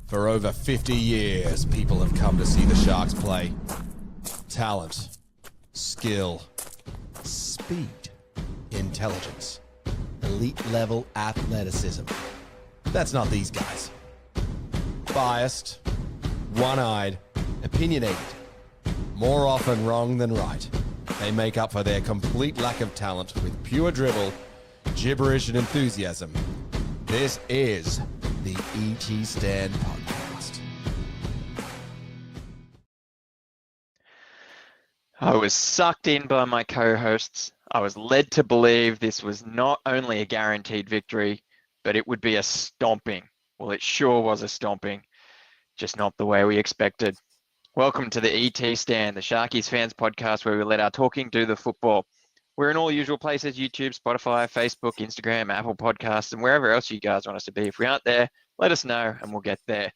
For over 50 years, people have come to see the Sharks play. Talent, skill, speed, intelligence, elite-level athleticism. That's not these guys. Biased, one-eyed, opinionated. More often wrong than right. They make up for their complete lack of talent with pure dribble, gibberish, and enthusiasm. This is the ET Stand Podcast. I was sucked in by my co-hosts. I was led to believe this was not only a guaranteed victory, but it would be a stomping. Well, it sure was a stomping, just not the way we expected. Welcome to the ET Stand, the Sharkies fans podcast where we let our talking do the football. We're in all the usual places: YouTube, Spotify, Facebook, Instagram, Apple Podcasts, and wherever else you guys want us to be. If we aren't there, let us know and we'll get there.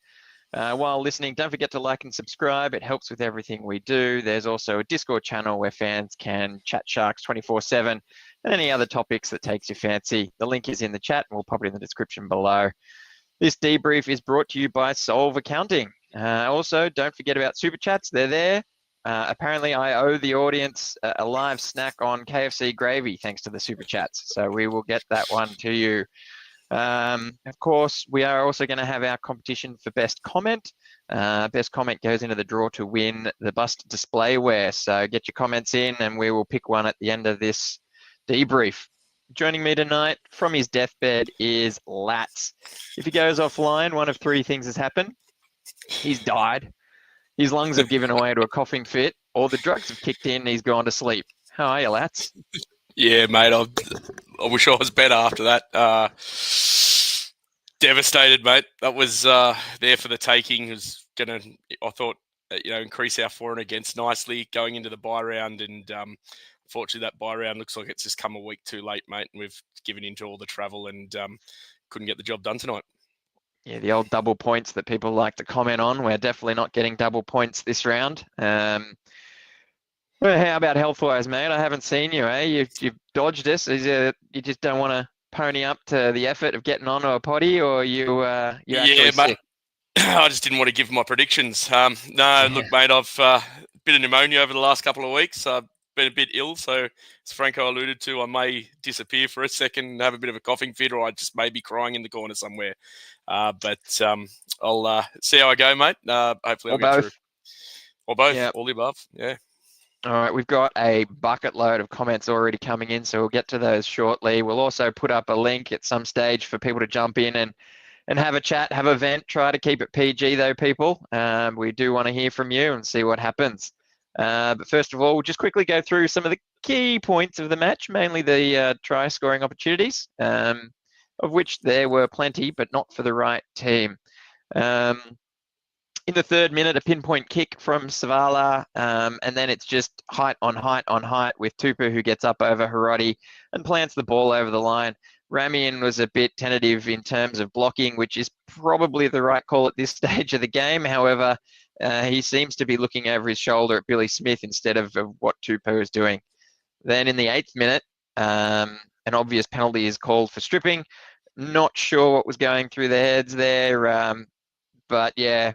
While listening, don't forget to like and subscribe. It helps with everything we do. There's also a Discord channel where fans can chat Sharks 24/7 and any other topics that takes your fancy. The link is in the chat and we'll pop it in the description below. This debrief is brought to you by Solve Accounting. Also, don't forget about Super Chats. They're there. Apparently, I owe the audience a live snack on KFC gravy thanks to the Super Chats. So we will get that one to you. Of course, we are also going to have our competition for best comment. Best comment goes into the draw to win the bust displayware. So get your comments in and we will pick one at the end of this debrief. Joining me tonight from his deathbed is Lats. If he goes offline, one of three things has happened. He's died, his lungs have given way to a coughing fit, or the drugs have kicked in and he's gone to sleep. How are you, Lats? Yeah, mate, I wish I was better after that. Devastated, mate. That was there for the taking. It was going to, I thought, increase our for and against nicely going into the bye round. And unfortunately, that bye round looks like it's just come a week too late, mate. And we've given into all the travel and couldn't get the job done tonight. Yeah, the old double points that people like to comment on. We're definitely not getting double points this round. Well, how about health-wise, mate? I haven't seen you, eh? You've dodged us. Is it, you just don't want to pony up to the effort of getting onto a potty, or you're actually sick? Mate. I just didn't want to give my predictions. Look, mate, I've bit of pneumonia over the last couple of weeks. I've been a bit ill, so as Franko alluded to, I may disappear for a second and have a bit of a coughing fit, or I just may be crying in the corner somewhere. But I'll see how I go, mate. Hopefully I'll get through. Or both, yep. All the above, yeah. All right, we've got a bucket load of comments already coming in, so we'll get to those shortly. We'll also put up a link at some stage for people to jump in and have a chat, have a vent. Try to keep it PG though, people. We do want to hear from you and see what happens. But first of all, we'll just quickly go through some of the key points of the match, mainly the try scoring opportunities, of which there were plenty, but not for the right team. In the third minute, a pinpoint kick from Savala, and then it's just height on height on height with Tupu, who gets up over Hiroti and plants the ball over the line. Ramian was a bit tentative in terms of blocking, which is probably the right call at this stage of the game. However, he seems to be looking over his shoulder at Billy Smith instead of what Tupu is doing. Then in the 8th minute, an obvious penalty is called for stripping. Not sure what was going through their heads there. But yeah,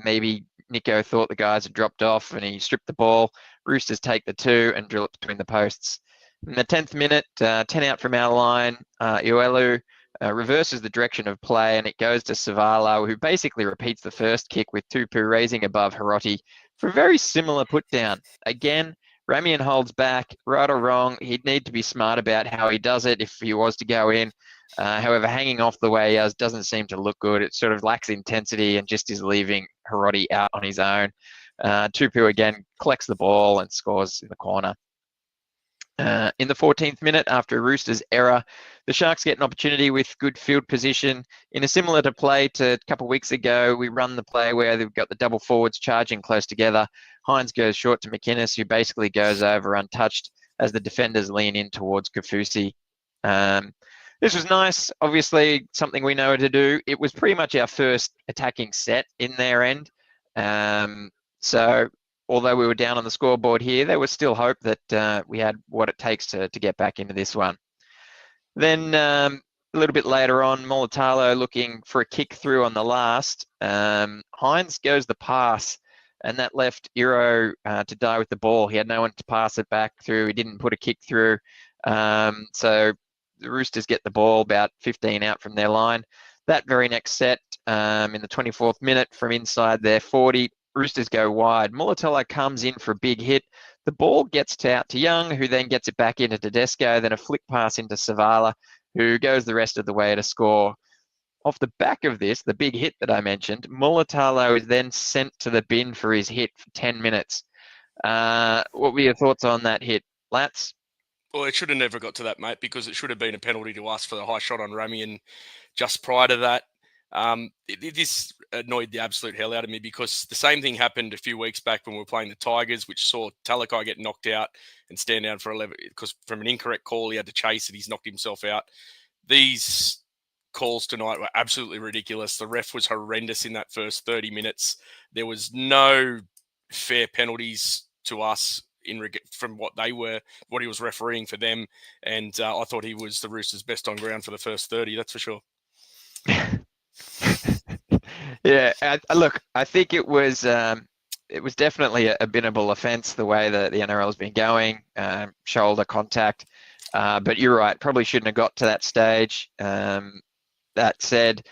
maybe Nicho thought the guys had dropped off and he stripped the ball. Roosters take the 2 and drill it between the posts. In the 10th minute, 10 out from our line, Iolu reverses the direction of play and it goes to Savala, who basically repeats the first kick with Tupu raising above Hiroti for a very similar put down. Again, Ramian holds back, right or wrong. He'd need to be smart about how he does it if he was to go in. However, hanging off the way he does doesn't seem to look good. It sort of lacks intensity and just is leaving Hiroti out on his own. Tupu again collects the ball and scores in the corner. In the 14th minute, after a Roosters error, the Sharks get an opportunity with good field position. In a similar to play to a couple of weeks ago, we run the play where they've got the double forwards charging close together. Hines goes short to McInnes, who basically goes over untouched as the defenders lean in towards Kafusi. This was nice, obviously something we know how to do. It was pretty much our first attacking set in their end. So although we were down on the scoreboard here, there was still hope that we had what it takes to get back into this one. Then a little bit later on, Mulatalo looking for a kick through on the last. Hines goes the pass, and that left Iro to die with the ball. He had no one to pass it back through. He didn't put a kick through. So the Roosters get the ball about 15 out from their line. That very next set, in the 24th minute, from inside their 40, Roosters go wide. Mulatalo comes in for a big hit. The ball gets out to Young, who then gets it back into Tedesco, then a flick pass into Savala, who goes the rest of the way to score. Off the back of this, the big hit that I mentioned, Mulatalo is then sent to the bin for his hit for 10 minutes. What were your thoughts on that hit, Lats? Well, it should have never got to that, mate, because it should have been a penalty to us for the high shot on Ramian just prior to that. This annoyed the absolute hell out of me because the same thing happened a few weeks back when we were playing the Tigers, which saw Talakai get knocked out and stand down for 11 because from an incorrect call, he had to chase it. He's knocked himself out. These calls tonight were absolutely ridiculous. The ref was horrendous in that first 30 minutes. There was no fair penalties to us from what he was refereeing for them. And I thought he was the Roosters' best on ground for the first 30, that's for sure. Yeah, look, I think it was definitely a binnable offence the way that the NRL has been going, shoulder contact. But you're right, probably shouldn't have got to that stage. That said,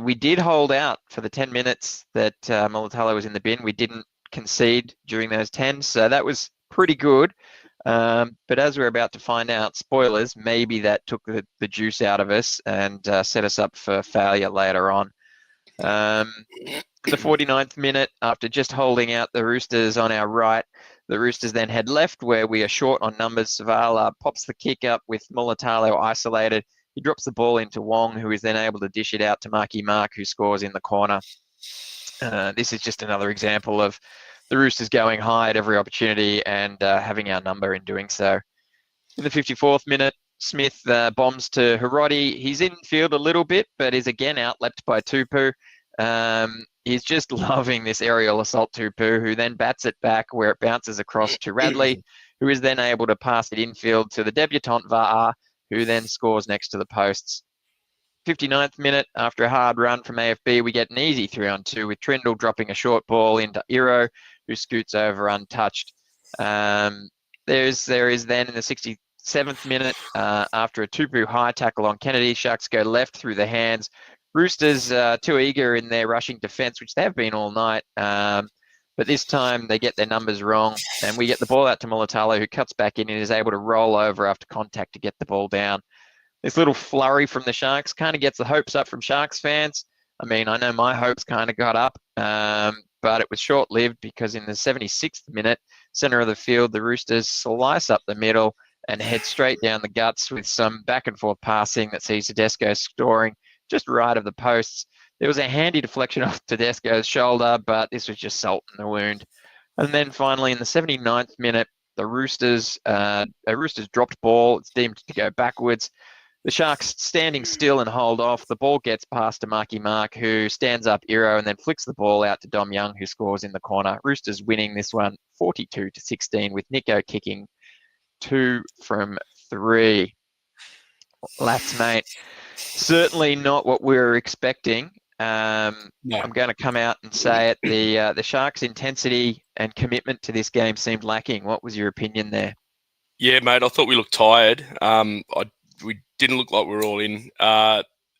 we did hold out for the 10 minutes that Mulatalo was in the bin. We didn't concede during those 10, so that was pretty good. But as we're about to find out, spoilers, maybe that took the juice out of us and set us up for failure later on. The 49th minute, after just holding out the Roosters on our right, the Roosters then head left where we are short on numbers. Savala pops the kick up with Mulatalo isolated. He drops the ball into Wong, who is then able to dish it out to Marky Mark, who scores in the corner. This is just another example of the Roosters going high at every opportunity and having our number in doing so. In the 54th minute, Smith bombs to Hiroti. He's in field a little bit, but is again outleapt by Tupu. He's just loving this aerial assault, Tupu, who then bats it back where it bounces across to Radley, who is then able to pass it infield to the debutant Va'a, who then scores next to the posts. 59th minute, after a hard run from AFB, we get an easy 3-on-2 with Trindle dropping a short ball into Iro, who scoots over untouched. There is then in the 67th minute, after a Tupu high tackle on Kennedy, Sharks go left through the hands. Roosters too eager in their rushing defence, which they have been all night. But this time they get their numbers wrong, and we get the ball out to Mulatalo, who cuts back in and is able to roll over after contact to get the ball down. This little flurry from the Sharks kind of gets the hopes up from Sharks fans. I mean, I know my hopes kind of got up, but it was short-lived because in the 76th minute, centre of the field, the Roosters slice up the middle and head straight down the guts with some back-and-forth passing that sees Tedesco scoring just right of the posts. There was a handy deflection off Tedesco's shoulder, but this was just salt in the wound. And then finally, in the 79th minute, the Roosters dropped ball. It's deemed to go backwards. The Sharks standing still and hold off. The ball gets past to Marky Mark, who stands up Iro and then flicks the ball out to Dom Young, who scores in the corner. Roosters winning this one 42-16 with Nicho kicking 2 from 3. Lats, mate. Certainly not what we were expecting. No. I'm going to come out and say it. The Sharks' intensity and commitment to this game seemed lacking. What was your opinion there? Yeah, mate, I thought we looked tired. We didn't look like we were all in.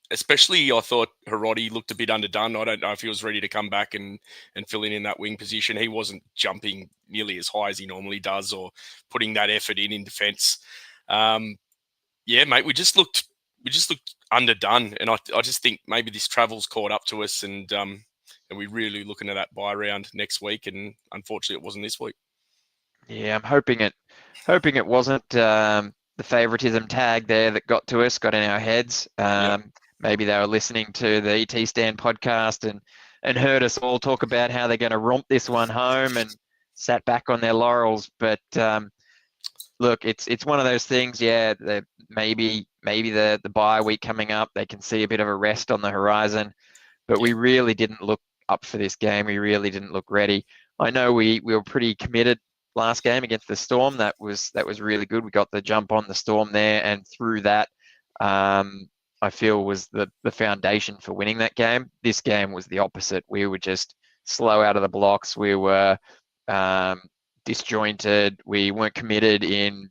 Especially, I thought Hiroti looked a bit underdone. I don't know if he was ready to come back and fill in that wing position. He wasn't jumping nearly as high as he normally does or putting that effort in defence. Yeah, mate, we just looked underdone, and I just think maybe this travel's caught up to us, and we're really looking at that bye round next week, and unfortunately, it wasn't this week. Yeah, I'm hoping it wasn't the favoritism tag there that got to us, got in our heads. Maybe they were listening to the ET Stand podcast and heard us all talk about how they're going to romp this one home and sat back on their laurels. But look, it's one of those things. Yeah, maybe the bye week coming up, they can see a bit of a rest on the horizon. But we really didn't look up for this game. We really didn't look ready. I know we were pretty committed last game against the Storm. That was really good. We got the jump on the Storm there, and through that, I feel was the foundation for winning that game. This game was the opposite. We were just slow out of the blocks. We were disjointed. We weren't committed in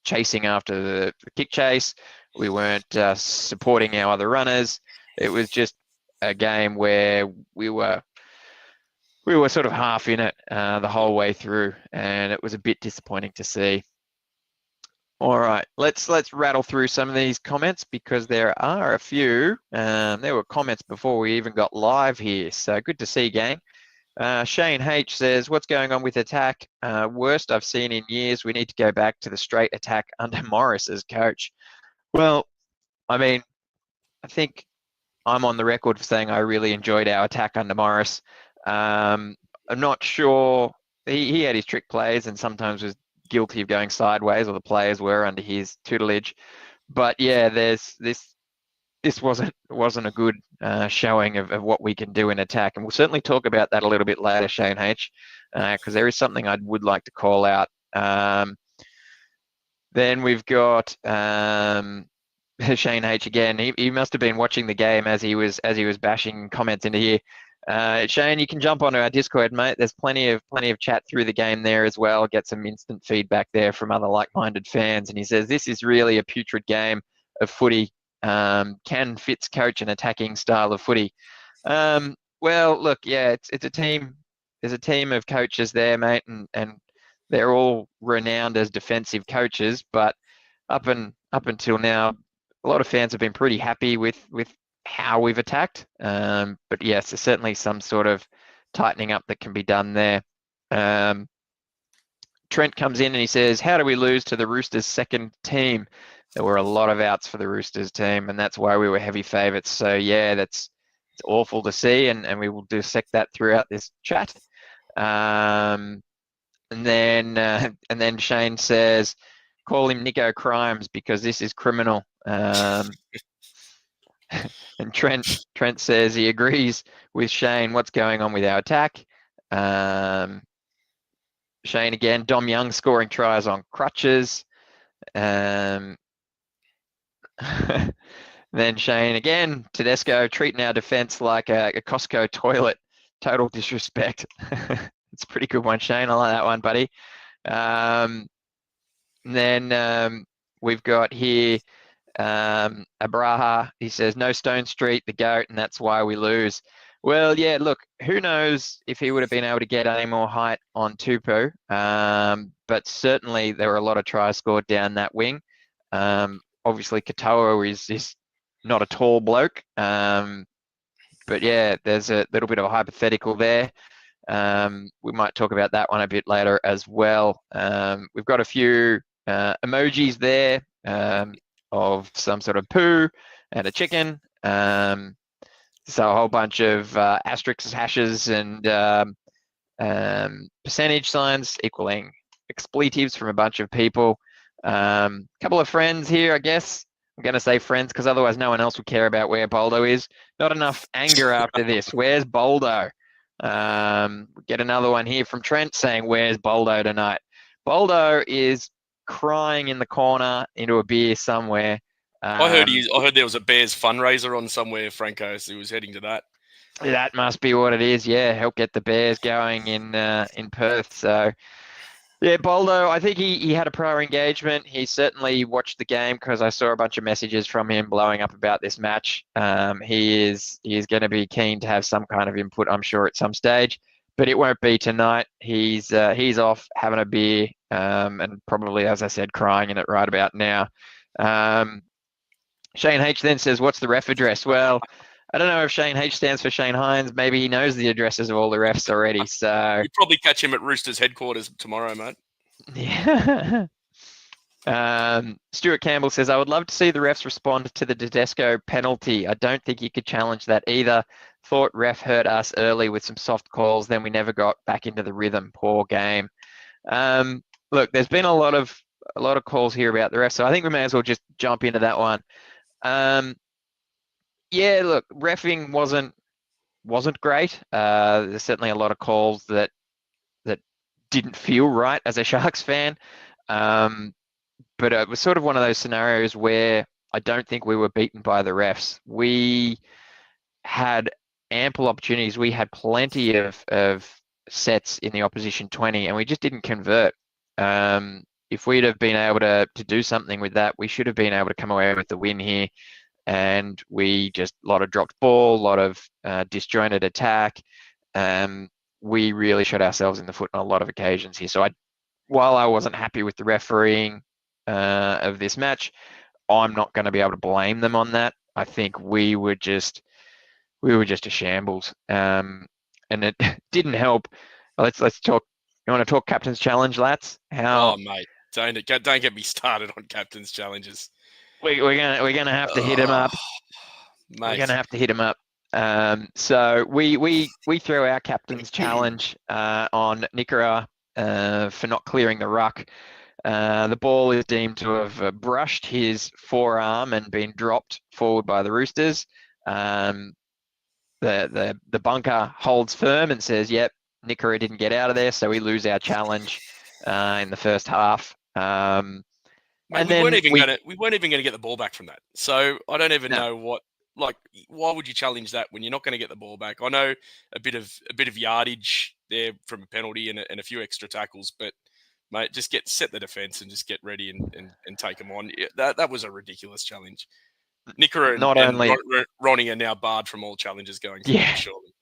chasing after the kick chase. We weren't supporting our other runners. It was just a game where we were sort of half in it the whole way through, and it was a bit disappointing to see. All right, let's rattle through some of these comments because there are a few. There were comments before we even got live here, so good to see, gang. Shane H says, what's going on with attack? Worst I've seen in years. We need to go back to the straight attack under Morris as coach. Well, I mean, I think I'm on the record for saying I really enjoyed our attack under Morris. I'm not sure. He had his trick plays and sometimes was guilty of going sideways, or the players were under his tutelage. But yeah, this wasn't a good showing of what we can do in attack, and we'll certainly talk about that a little bit later, Shane H, because there is something I would like to call out. Then we've got Shane H again. He must have been watching the game as he was bashing comments into here. Shane, you can jump onto our Discord, mate. There's plenty of chat through the game there as well. Get some instant feedback there from other like-minded fans. And he says this is really a putrid game of footy. Can Fitz coach an attacking style of footy? Well, look, yeah, it's a team. There's a team of coaches there, mate, and they're all renowned as defensive coaches. But up until now, a lot of fans have been pretty happy with how we've attacked. But yes, there's certainly some sort of tightening up that can be done there. Trent comes in and he says, how do we lose to the Roosters' second team? There were a lot of outs for the Roosters team, and that's why we were heavy favourites. So yeah, it's awful to see, and we will dissect that throughout this chat. And then Shane says, call him Nicho Crimes because this is criminal. And Trent says he agrees with Shane. What's going on with our attack? Shane again, Dom Young scoring tries on crutches. Then Shane again, Tedesco treating our defense like a Costco toilet. Total disrespect. It's a pretty good one, Shane. I like that one, buddy. Then we've got here Abraha. He says, no Stone Street, the GOAT, and that's why we lose. Well, yeah, look, who knows if he would have been able to get any more height on Tupu. But certainly there were a lot of tries scored down that wing. Obviously, Katoa is not a tall bloke. But yeah, there's a little bit of a hypothetical there. We might talk about that one a bit later as well. We've got a few emojis there of some sort of poo and a chicken. So a whole bunch of asterisks, hashes, and percentage signs equaling expletives from a bunch of people. Couple of friends here, I guess. I'm going to say friends because otherwise no one else would care about where Boldo is. Not enough anger after this. Where's Boldo? Get another one here from Trent saying, where's Boldo tonight? Boldo is crying in the corner into a beer somewhere. I heard there was a Bears fundraiser on somewhere, Franco, so he was heading to that. That must be what it is. Yeah, help get the Bears going in Perth. So, yeah, Boldo, I think he had a prior engagement. He certainly watched the game because I saw a bunch of messages from him blowing up about this match. He is going to be keen to have some kind of input, I'm sure, at some stage, but it won't be tonight. He's off having a beer and probably, as I said, crying in it right about now. Shane H then says, what's the ref address? Well, I don't know if Shane H stands for Shane Hines. Maybe he knows the addresses of all the refs already. So you'll probably catch him at Roosters headquarters tomorrow, mate. Yeah. Stuart Campbell says, I would love to see the refs respond to the Tedesco penalty. I don't think you could challenge that either. Thought ref hurt us early with some soft calls. Then we never got back into the rhythm. Poor game. Look, there's been a lot of calls here about the refs, so I think we may as well just jump into that one. Yeah, look, reffing wasn't great. There's certainly a lot of calls that didn't feel right as a Sharks fan. But it was sort of one of those scenarios where I don't think we were beaten by the refs. We had ample opportunities. We had plenty of sets in the opposition 20, and we just didn't convert. If we'd have been able to do something with that, we should have been able to come away with the win here. And we just a lot of dropped ball, a lot of disjointed attack. We really shot ourselves in the foot on a lot of occasions here. So while I wasn't happy with the refereeing of this match, I'm not going to be able to blame them on that. I think we were just a shambles, and it didn't help. Let's talk. You want to talk captain's challenge, Lats? Oh, mate, don't get me started on captain's challenges. We're gonna have to hit him up. Mate. We're gonna have to hit him up. So we throw our captain's challenge on Nicho for not clearing the ruck. The ball is deemed to have brushed his forearm and been dropped forward by the Roosters. The bunker holds firm and says, "Yep, Nicho didn't get out of there," so we lose our challenge in the first half. Mate, and we then weren't even gonna get the ball back from that. So I don't even know what. Like, why would you challenge that when you're not going to get the ball back? I know a bit of yardage there from a penalty and a few extra tackles, but mate, just set the defense and just get ready and take them on. That was a ridiculous challenge. Nicho and Ronnie are now barred from all challenges going forward, surely.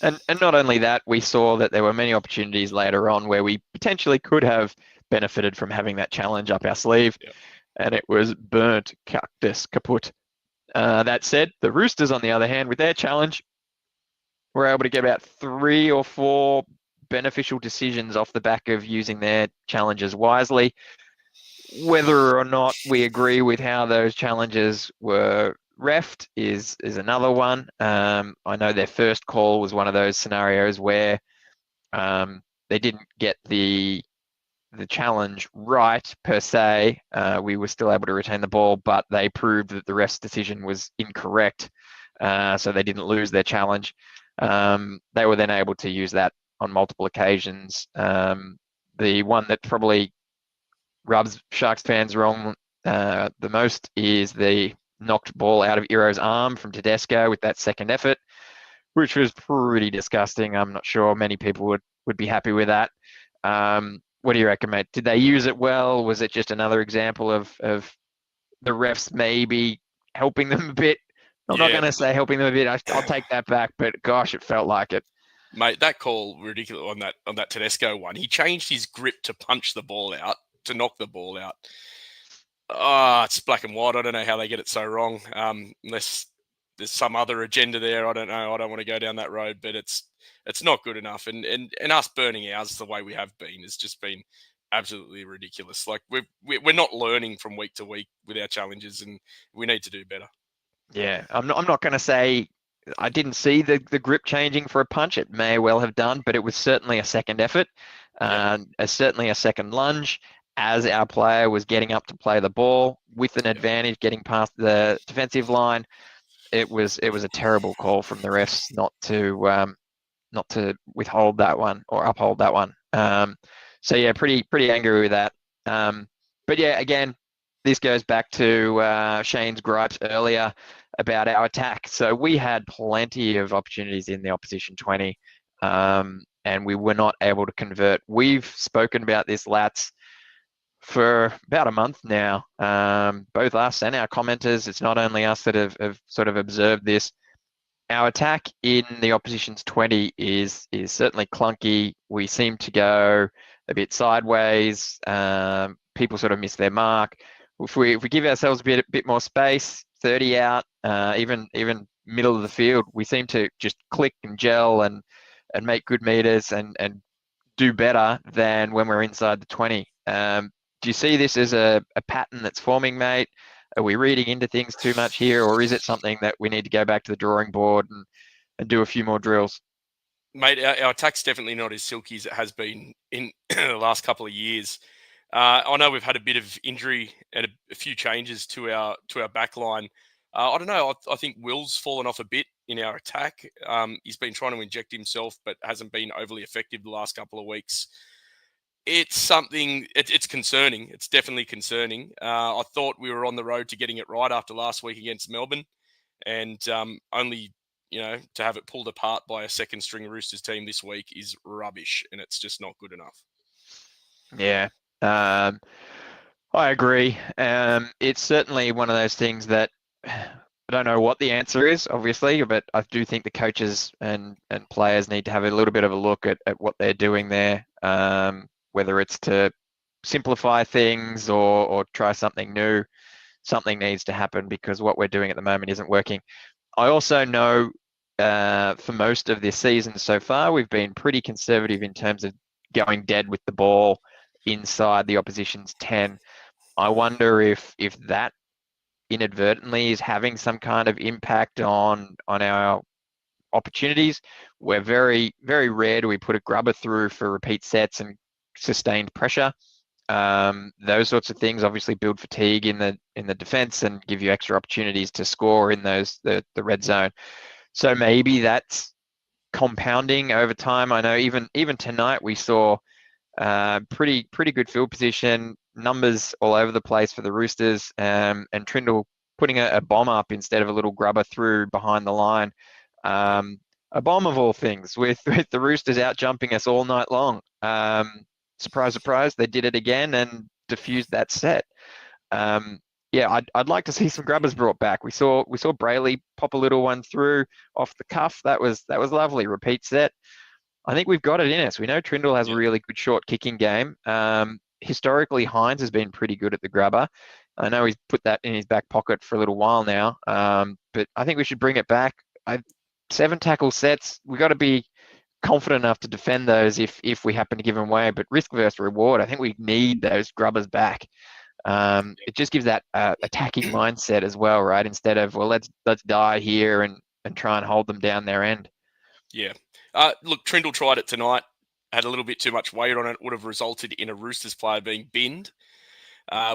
And not only that, we saw that there were many opportunities later on where we potentially could have benefited from having that challenge up our sleeve, and it was burnt, cactus, kaput. That said, the Roosters, on the other hand, with their challenge, were able to get about 3 or 4 beneficial decisions off the back of using their challenges wisely. Whether or not we agree with how those challenges were refed is another one. I know their first call was one of those scenarios where they didn't get the challenge right per se. We were still able to retain the ball, but they proved that the ref's decision was incorrect, so they didn't lose their challenge. They were then able to use that on multiple occasions. The one that probably rubs Sharks fans wrong the most is the knocked ball out of Iro's arm from Tedesco with that second effort, which was pretty disgusting. I'm not sure many people would be happy with that. What do you reckon, mate? Did they use it well? Was it just another example of the refs maybe helping them a bit? I'm not going to say helping them a bit. I'll take that back, but gosh, it felt like it. Mate, that call ridiculous on that Tedesco one. He changed his grip to punch the ball out, to knock the ball out. It's black and white. I don't know how they get it so wrong. Unless there's some other agenda there. I don't know. I don't want to go down that road, but it's not good enough. And us burning ours the way we have been has just been absolutely ridiculous. Like we're not learning from week to week with our challenges, and we need to do better. Yeah, I'm not going to say I didn't see the grip changing for a punch. It may well have done, but it was certainly a second effort, certainly a second lunge, as our player was getting up to play the ball with an advantage, getting past the defensive line. It was a terrible call from the refs not to withhold that one or uphold that one. So yeah, pretty angry with that. But yeah, again, this goes back to Shane's gripes earlier about our attack. So we had plenty of opportunities in the opposition 20, and we were not able to convert. We've spoken about this, Lats, for about a month now, both us and our commenters. It's not only us that have sort of observed this. Our attack in the opposition's 20 is certainly clunky. We seem to go a bit sideways. People sort of miss their mark. If we give ourselves a bit more space, 30 out, even middle of the field, we seem to just click and gel and make good meters and do better than when we're inside the 20. Do you see this as a pattern that's forming, mate? Are we reading into things too much here, or is it something that we need to go back to the drawing board and do a few more drills? Mate, our attack's definitely not as silky as it has been in the last couple of years. I know we've had a bit of injury and a few changes to our back line. I don't know. I think Will's fallen off a bit in our attack. He's been trying to inject himself, but hasn't been overly effective the last couple of weeks. It's something. It's concerning. It's definitely concerning. I thought we were on the road to getting it right after last week against Melbourne, and only to have it pulled apart by a second string Roosters team this week is rubbish, and it's just not good enough. Yeah, I agree. It's certainly one of those things that I don't know what the answer is, obviously, but I do think the coaches and players need to have a little bit of a look at what they're doing there, whether it's to simplify things or try something new. Something needs to happen because what we're doing at the moment isn't working. I also know for most of this season so far, we've been pretty conservative in terms of going dead with the ball inside the opposition's 10. I wonder if that inadvertently is having some kind of impact on our opportunities. We're very, very rare do we put a grubber through for repeat sets and sustained pressure. Those sorts of things obviously build fatigue in the defense and give you extra opportunities to score in the red zone. So maybe that's compounding over time. I know even tonight we saw pretty good field position, numbers all over the place for the Roosters, and Trindle putting a bomb up instead of a little grubber through behind the line. A bomb of all things, with the Roosters out jumping us all night long. Surprise, surprise, they did it again and diffused that set. Yeah, I'd like to see some grubbers brought back. We saw Brayley pop a little one through off the cuff. That was lovely. Repeat set. I think we've got it in us. We know Trindle has a really good short kicking game. Historically, Hines has been pretty good at the grubber. I know he's put that in his back pocket for a little while now, but I think we should bring it back. 7 tackle sets. We've got to be confident enough to defend those if we happen to give them away. But risk versus reward, I think we need those grubbers back. It just gives that attacking mindset as well, right? Instead of, well, let's die here and try and hold them down their end. Yeah. Look, Trindle tried it tonight, had a little bit too much weight on it, would have resulted in a Roosters player being binned,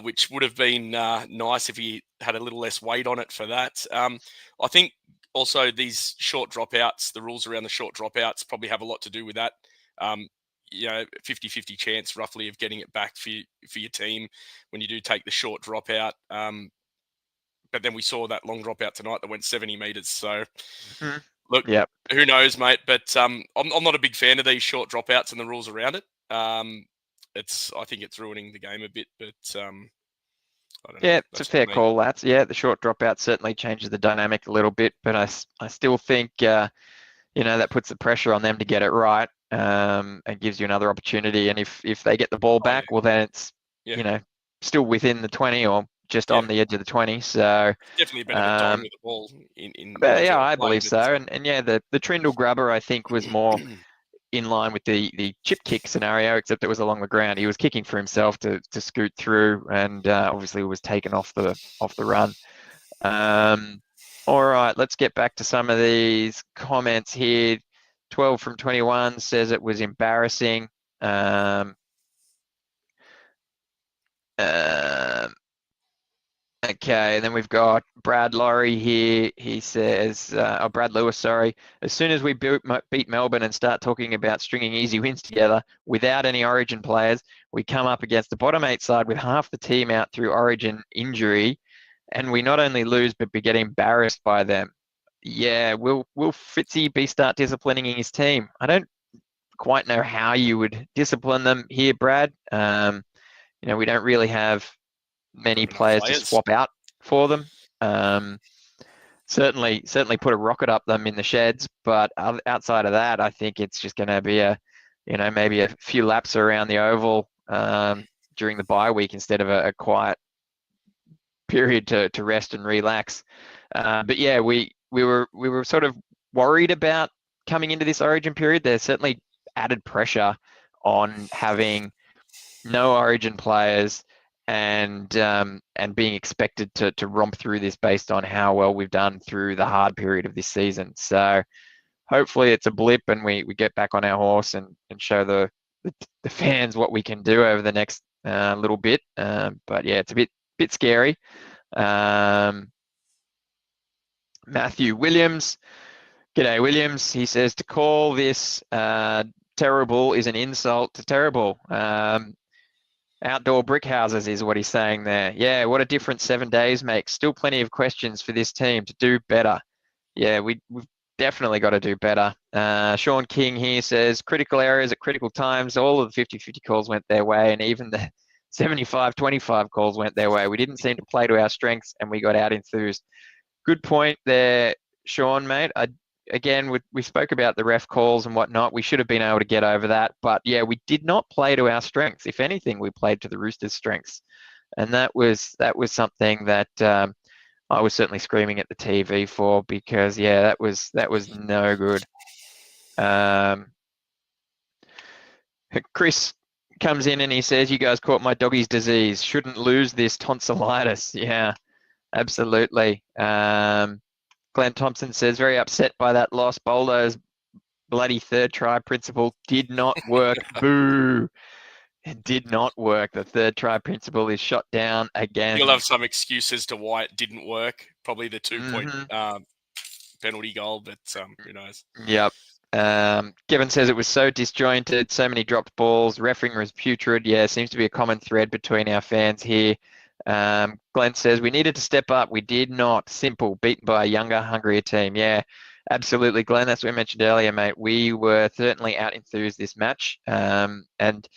which would have been nice if he had a little less weight on it for that. I think also these short dropouts, the rules around the short dropouts probably have a lot to do with that. 50-50 chance roughly of getting it back for your team when you do take the short dropout. But then we saw that long dropout tonight that went 70 metres. So, look, who knows, mate? But I'm not a big fan of these short dropouts and the rules around it. I think it's ruining the game a bit. But I don't know. Yeah, it's a fair call, Lats. Yeah, the short dropout certainly changes the dynamic a little bit, but I still think that puts the pressure on them to get it right, and gives you another opportunity. And if they get the ball back, well, then it's still within the 20 or just on the edge of the 20. So definitely better than dying with the ball. I believe so. And yeah, the Trindle grubber I think was more in line with the chip kick scenario, except it was along the ground. He was kicking for himself to scoot through, and obviously was taken off the run. All right, let's get back to some of these comments here. 12 from 21 says it was embarrassing. Okay, and then we've got Brad Laurie here. He says, Brad Lewis, sorry. As soon as we beat Melbourne and start talking about stringing easy wins together without any Origin players, we come up against the bottom 8 side with half the team out through Origin injury, and we not only lose, but we get embarrassed by them. Yeah, will Fitzy start disciplining his team? I don't quite know how you would discipline them here, Brad. We don't really have many players to swap out for them. Certainly put a rocket up them in the sheds, but outside of that, I think it's just going to be maybe a few laps around the oval during the bye week instead of a quiet period to rest and relax. But yeah, we were sort of worried about coming into this Origin period. There's certainly added pressure on having no Origin players and being expected to romp through this based on how well we've done through the hard period of this season. So hopefully it's a blip and we get back on our horse and show the fans what we can do over the next little bit. But yeah, it's a bit scary. Matthew Williams. G'day, Williams. He says to call this terrible is an insult to terrible. Outdoor brick houses is what he's saying there. Yeah, what a difference 7 days makes. Still plenty of questions for this team to do better. Yeah, we've definitely got to do better. Sean King here says, critical areas at critical times. All of the 50-50 calls went their way, and even the 75-25 calls went their way. We didn't seem to play to our strengths, and we got out enthused. Good point there, Sean, mate. Again, we spoke about the ref calls and whatnot. We should have been able to get over that. But yeah, we did not play to our strengths. If anything, we played to the Roosters' strengths. And that was something that I was certainly screaming at the TV for, because yeah, that was no good. Chris comes in and he says, "You guys caught my doggy's disease. Shouldn't lose this tonsillitis." Yeah, absolutely. Glenn Thompson says, very upset by that loss. Boldo's bloody third try principle did not work. Boo. It did not work. The third try principle is shot down again. You'll have some excuse as to why it didn't work. Probably the 2-point penalty goal, but who knows? Yep. Kevin says it was so disjointed, so many dropped balls. Refereeing was putrid. Yeah, seems to be a common thread between our fans here. Glenn says we needed to step up. We did not. Simple. Beaten by a younger, hungrier team. Yeah, absolutely, Glenn. That's what we mentioned earlier, mate. We were certainly out enthused this match. And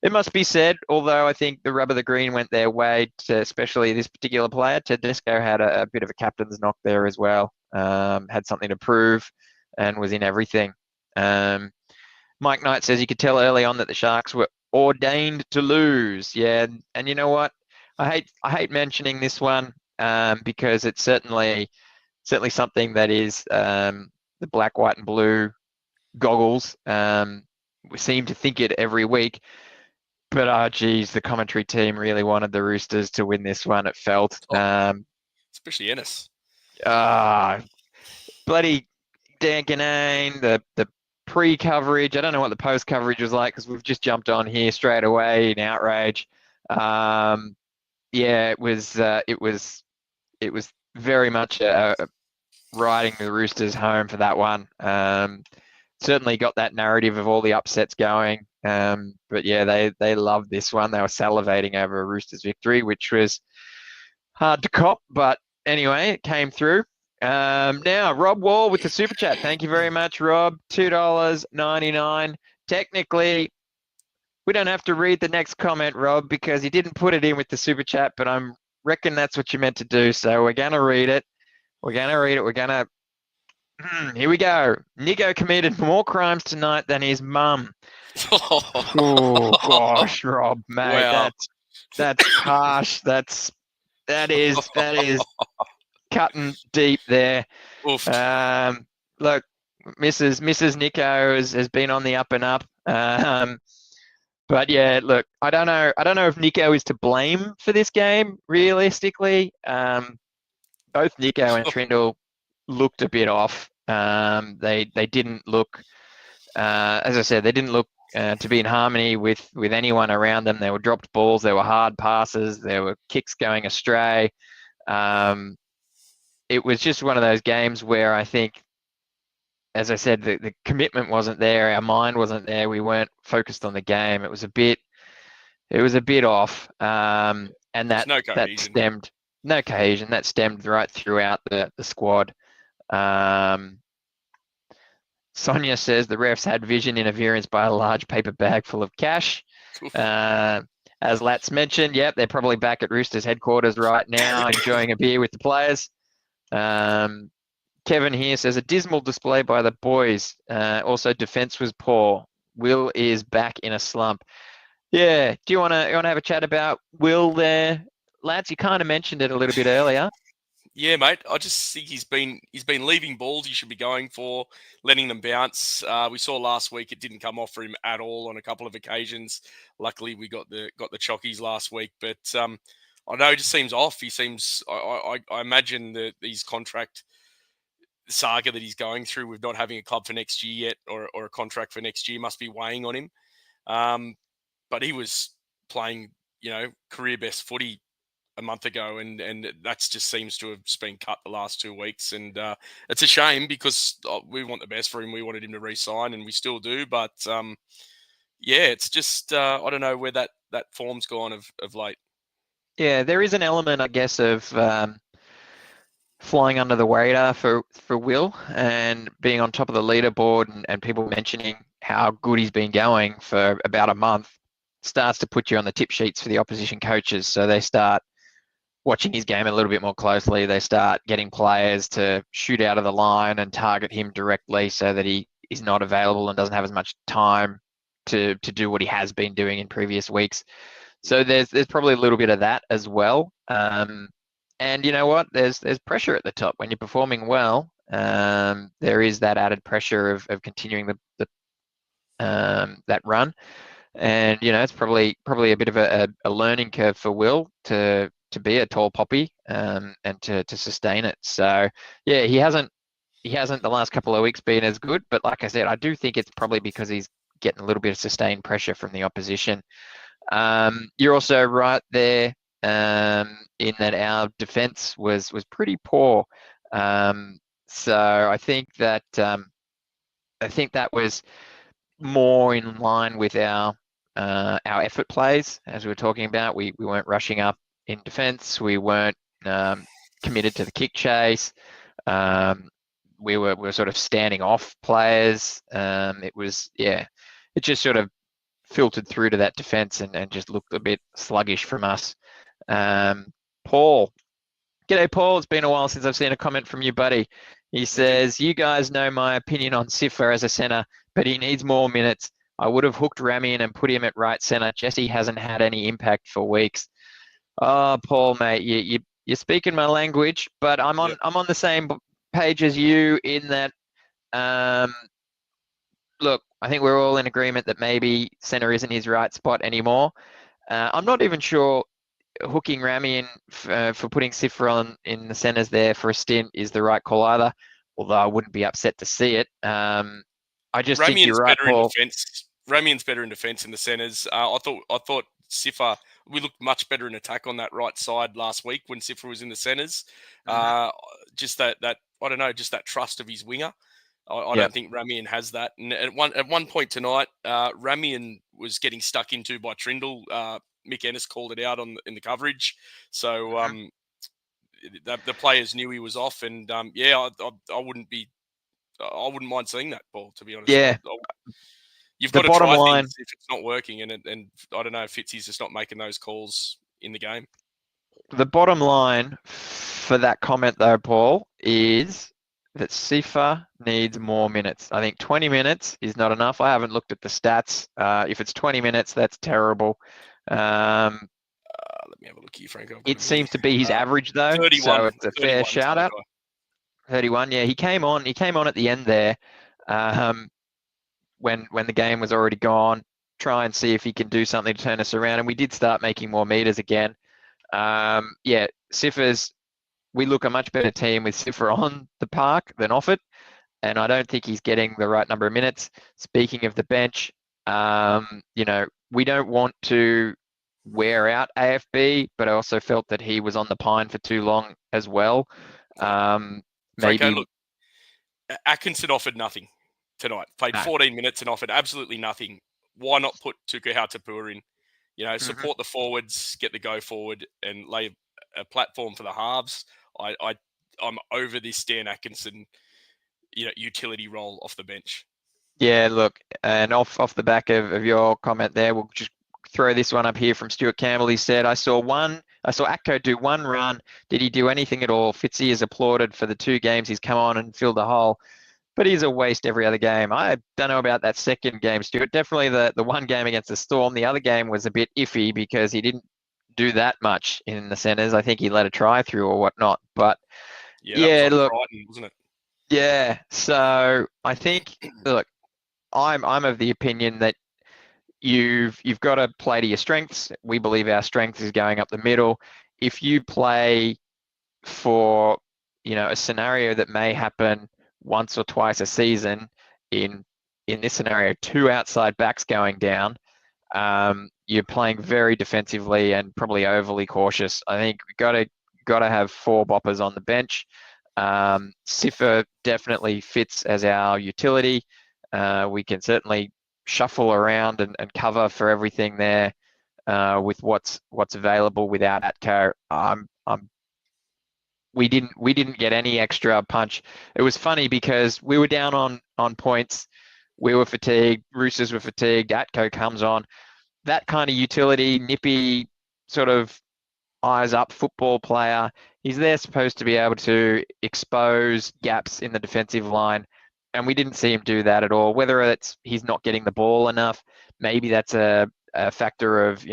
it must be said, although I think the rub of the green went their way, to especially this particular player, Tedesco had a bit of a captain's knock there as well. Had something to prove and was in everything. Mike Knight says you could tell early on that the Sharks were ordained to lose. Yeah, and you know what? I hate mentioning this one because it's certainly something that is the black, white, and blue goggles. We seem to think it every week, but geez, the commentary team really wanted the Roosters to win this one. It felt, especially Ennis. Bloody Dan Ganane, the pre-coverage. I don't know what the post-coverage was like because we've just jumped on here straight away in outrage. Yeah, it was very much riding the Roosters home for that one. Certainly got that narrative of all the upsets going. But yeah, they loved this one. They were salivating over a Roosters victory, which was hard to cop. But anyway, it came through. Now, Rob Wall with the super chat. Thank you very much, Rob. $2.99. Technically, we don't have to read the next comment, Rob, because you didn't put it in with the super chat, but I reckon that's what you meant to do. So we're going to read it. We're going to here we go. Nicho committed more crimes tonight than his mum. Oh, gosh, Rob, mate. Wow. That's harsh. That is cutting deep there. Oof. Look, Mrs. Nicho has been on the up and up. But yeah, look, I don't know if Nicho is to blame for this game, realistically. Both Nicho and Trindle looked a bit off. They didn't look, as I said, they didn't look to be in harmony with anyone around them. There were dropped balls, there were hard passes, there were kicks going astray. It was just one of those games where I think, as I said, the commitment wasn't there. Our mind wasn't there. We weren't focused on the game. It was a bit off. And that stemmed no cohesion. That stemmed right throughout the squad. Sonia says the refs had vision interference by a large paper bag full of cash. As Lats mentioned, yep, they're probably back at Roosters headquarters right now, enjoying a beer with the players. Kevin here says a dismal display by the boys. Also, defense was poor. Will is back in a slump. Yeah. Do you want to have a chat about Will there, Lads? You kind of mentioned it a little bit earlier. Yeah, mate. I just think he's been leaving balls he should be going for, letting them bounce. We saw last week it didn't come off for him at all on a couple of occasions. Luckily, we got the chockies last week, but I know it just seems off. He seems. I imagine that his contract saga that he's going through with not having a club for next year yet, or a contract for next year, must be weighing on him. But he was playing, career best footy a month ago, and that's just seems to have been cut the last 2 weeks, and it's a shame because we want the best for him. We wanted him to re-sign, and we still do, but yeah, it's just I don't know where that form's gone of late. Yeah, there is an element, I guess, of flying under the radar for Will and being on top of the leaderboard and people mentioning how good he's been going for about a month starts to put you on the tip sheets for the opposition coaches. So they start watching his game a little bit more closely. They start getting players to shoot out of the line and target him directly so that he is not available and doesn't have as much time to do what he has been doing in previous weeks. So there's probably a little bit of that as well. And you know what? There's pressure at the top when you're performing well. There is that added pressure of continuing that run, and you know it's probably a bit of a learning curve for Will to be a tall poppy and to sustain it. So yeah, he hasn't the last couple of weeks been as good, but like I said, I do think it's probably because he's getting a little bit of sustained pressure from the opposition. You're also right there in that our defence was pretty poor. So I think that was more in line with our effort plays, as we were talking about. We weren't rushing up in defence. We weren't committed to the kick chase. We were sort of standing off players. It just sort of filtered through to that defence and just looked a bit sluggish from us. Paul. G'day, Paul. It's been a while since I've seen a comment from you, buddy. He says, you guys know my opinion on Sifa as a centre, but he needs more minutes. I would have hooked Rami in and put him at right centre. Jesse hasn't had any impact for weeks. Oh, Paul, mate, you're speaking my language, but I'm on the same page as you in that, look, I think we're all in agreement that maybe centre isn't his right spot anymore. I'm not even sure hooking Rami in for putting Sifa on in the centres there for a stint is the right call either, although I wouldn't be upset to see it. I just think you're right, Paul. Ramian's better in defence in the centres. I thought Sifa, we looked much better in attack on that right side last week when Sifa was in the centres. Just that I don't know, just that trust of his winger. I don't think Ramian has that. And at one point tonight, Ramian was getting stuck into by Trindle. Mick Ennis called it out in the coverage. So the players knew he was off, and I wouldn't mind seeing that, Paul, to be honest. Yeah. You've got to try things if it's not working, and I don't know if Fitzy's just not making those calls in the game. The bottom line for that comment, though, Paul, is that Sifa needs more minutes. I think 20 minutes is not enough. I haven't looked at the stats. If it's 20 minutes, that's terrible. Let me have a look here, Franco. It seems to be his average, though, 31, so it's a fair shout-out. 31, yeah. He came on at the end there when the game was already gone, try and see if he can do something to turn us around, and we did start making more meters again. Sifa's, we look a much better team with Sifa on the park than off it, and I don't think he's getting the right number of minutes. Speaking of the bench, we don't want to wear out AFB, but I also felt that he was on the pine for too long as well. Franco, look, Atkinson offered nothing tonight. Played 14 minutes and offered absolutely nothing. Why not put Tukahau Tapua in? Support the forwards, get the go forward, and lay a platform for the halves. I'm over this Dan Atkinson, utility role off the bench. Yeah, look, and off the back of your comment there, we'll just throw this one up here from Stuart Campbell. He said, I saw Acto do one run. Did he do anything at all? Fitzy is applauded for the 2 games he's come on and filled a hole, but he's a waste every other game. I don't know about that second game, Stuart. Definitely the one game against the Storm. The other game was a bit iffy because he didn't do that much in the centres. I think he let a try through or whatnot. But that was look, Brighton, wasn't it? Yeah. So I think, look, I'm of the opinion that you've got to play to your strengths. We believe our strength is going up the middle. If you play for, a scenario that may happen once or twice a season, in this scenario, 2 outside backs going down, you're playing very defensively and probably overly cautious. I think we gotta have 4 boppers on the bench. Sifa definitely fits as our utility. We can certainly shuffle around and cover for everything there with what's available without Atco. We didn't get any extra punch. It was funny because we were down on points. We were fatigued. Roosters were fatigued. Atco comes on. That kind of utility, nippy, sort of eyes up football player. He's there supposed to be able to expose gaps in the defensive line, and we didn't see him do that at all. Whether it's he's not getting the ball enough, maybe that's a factor of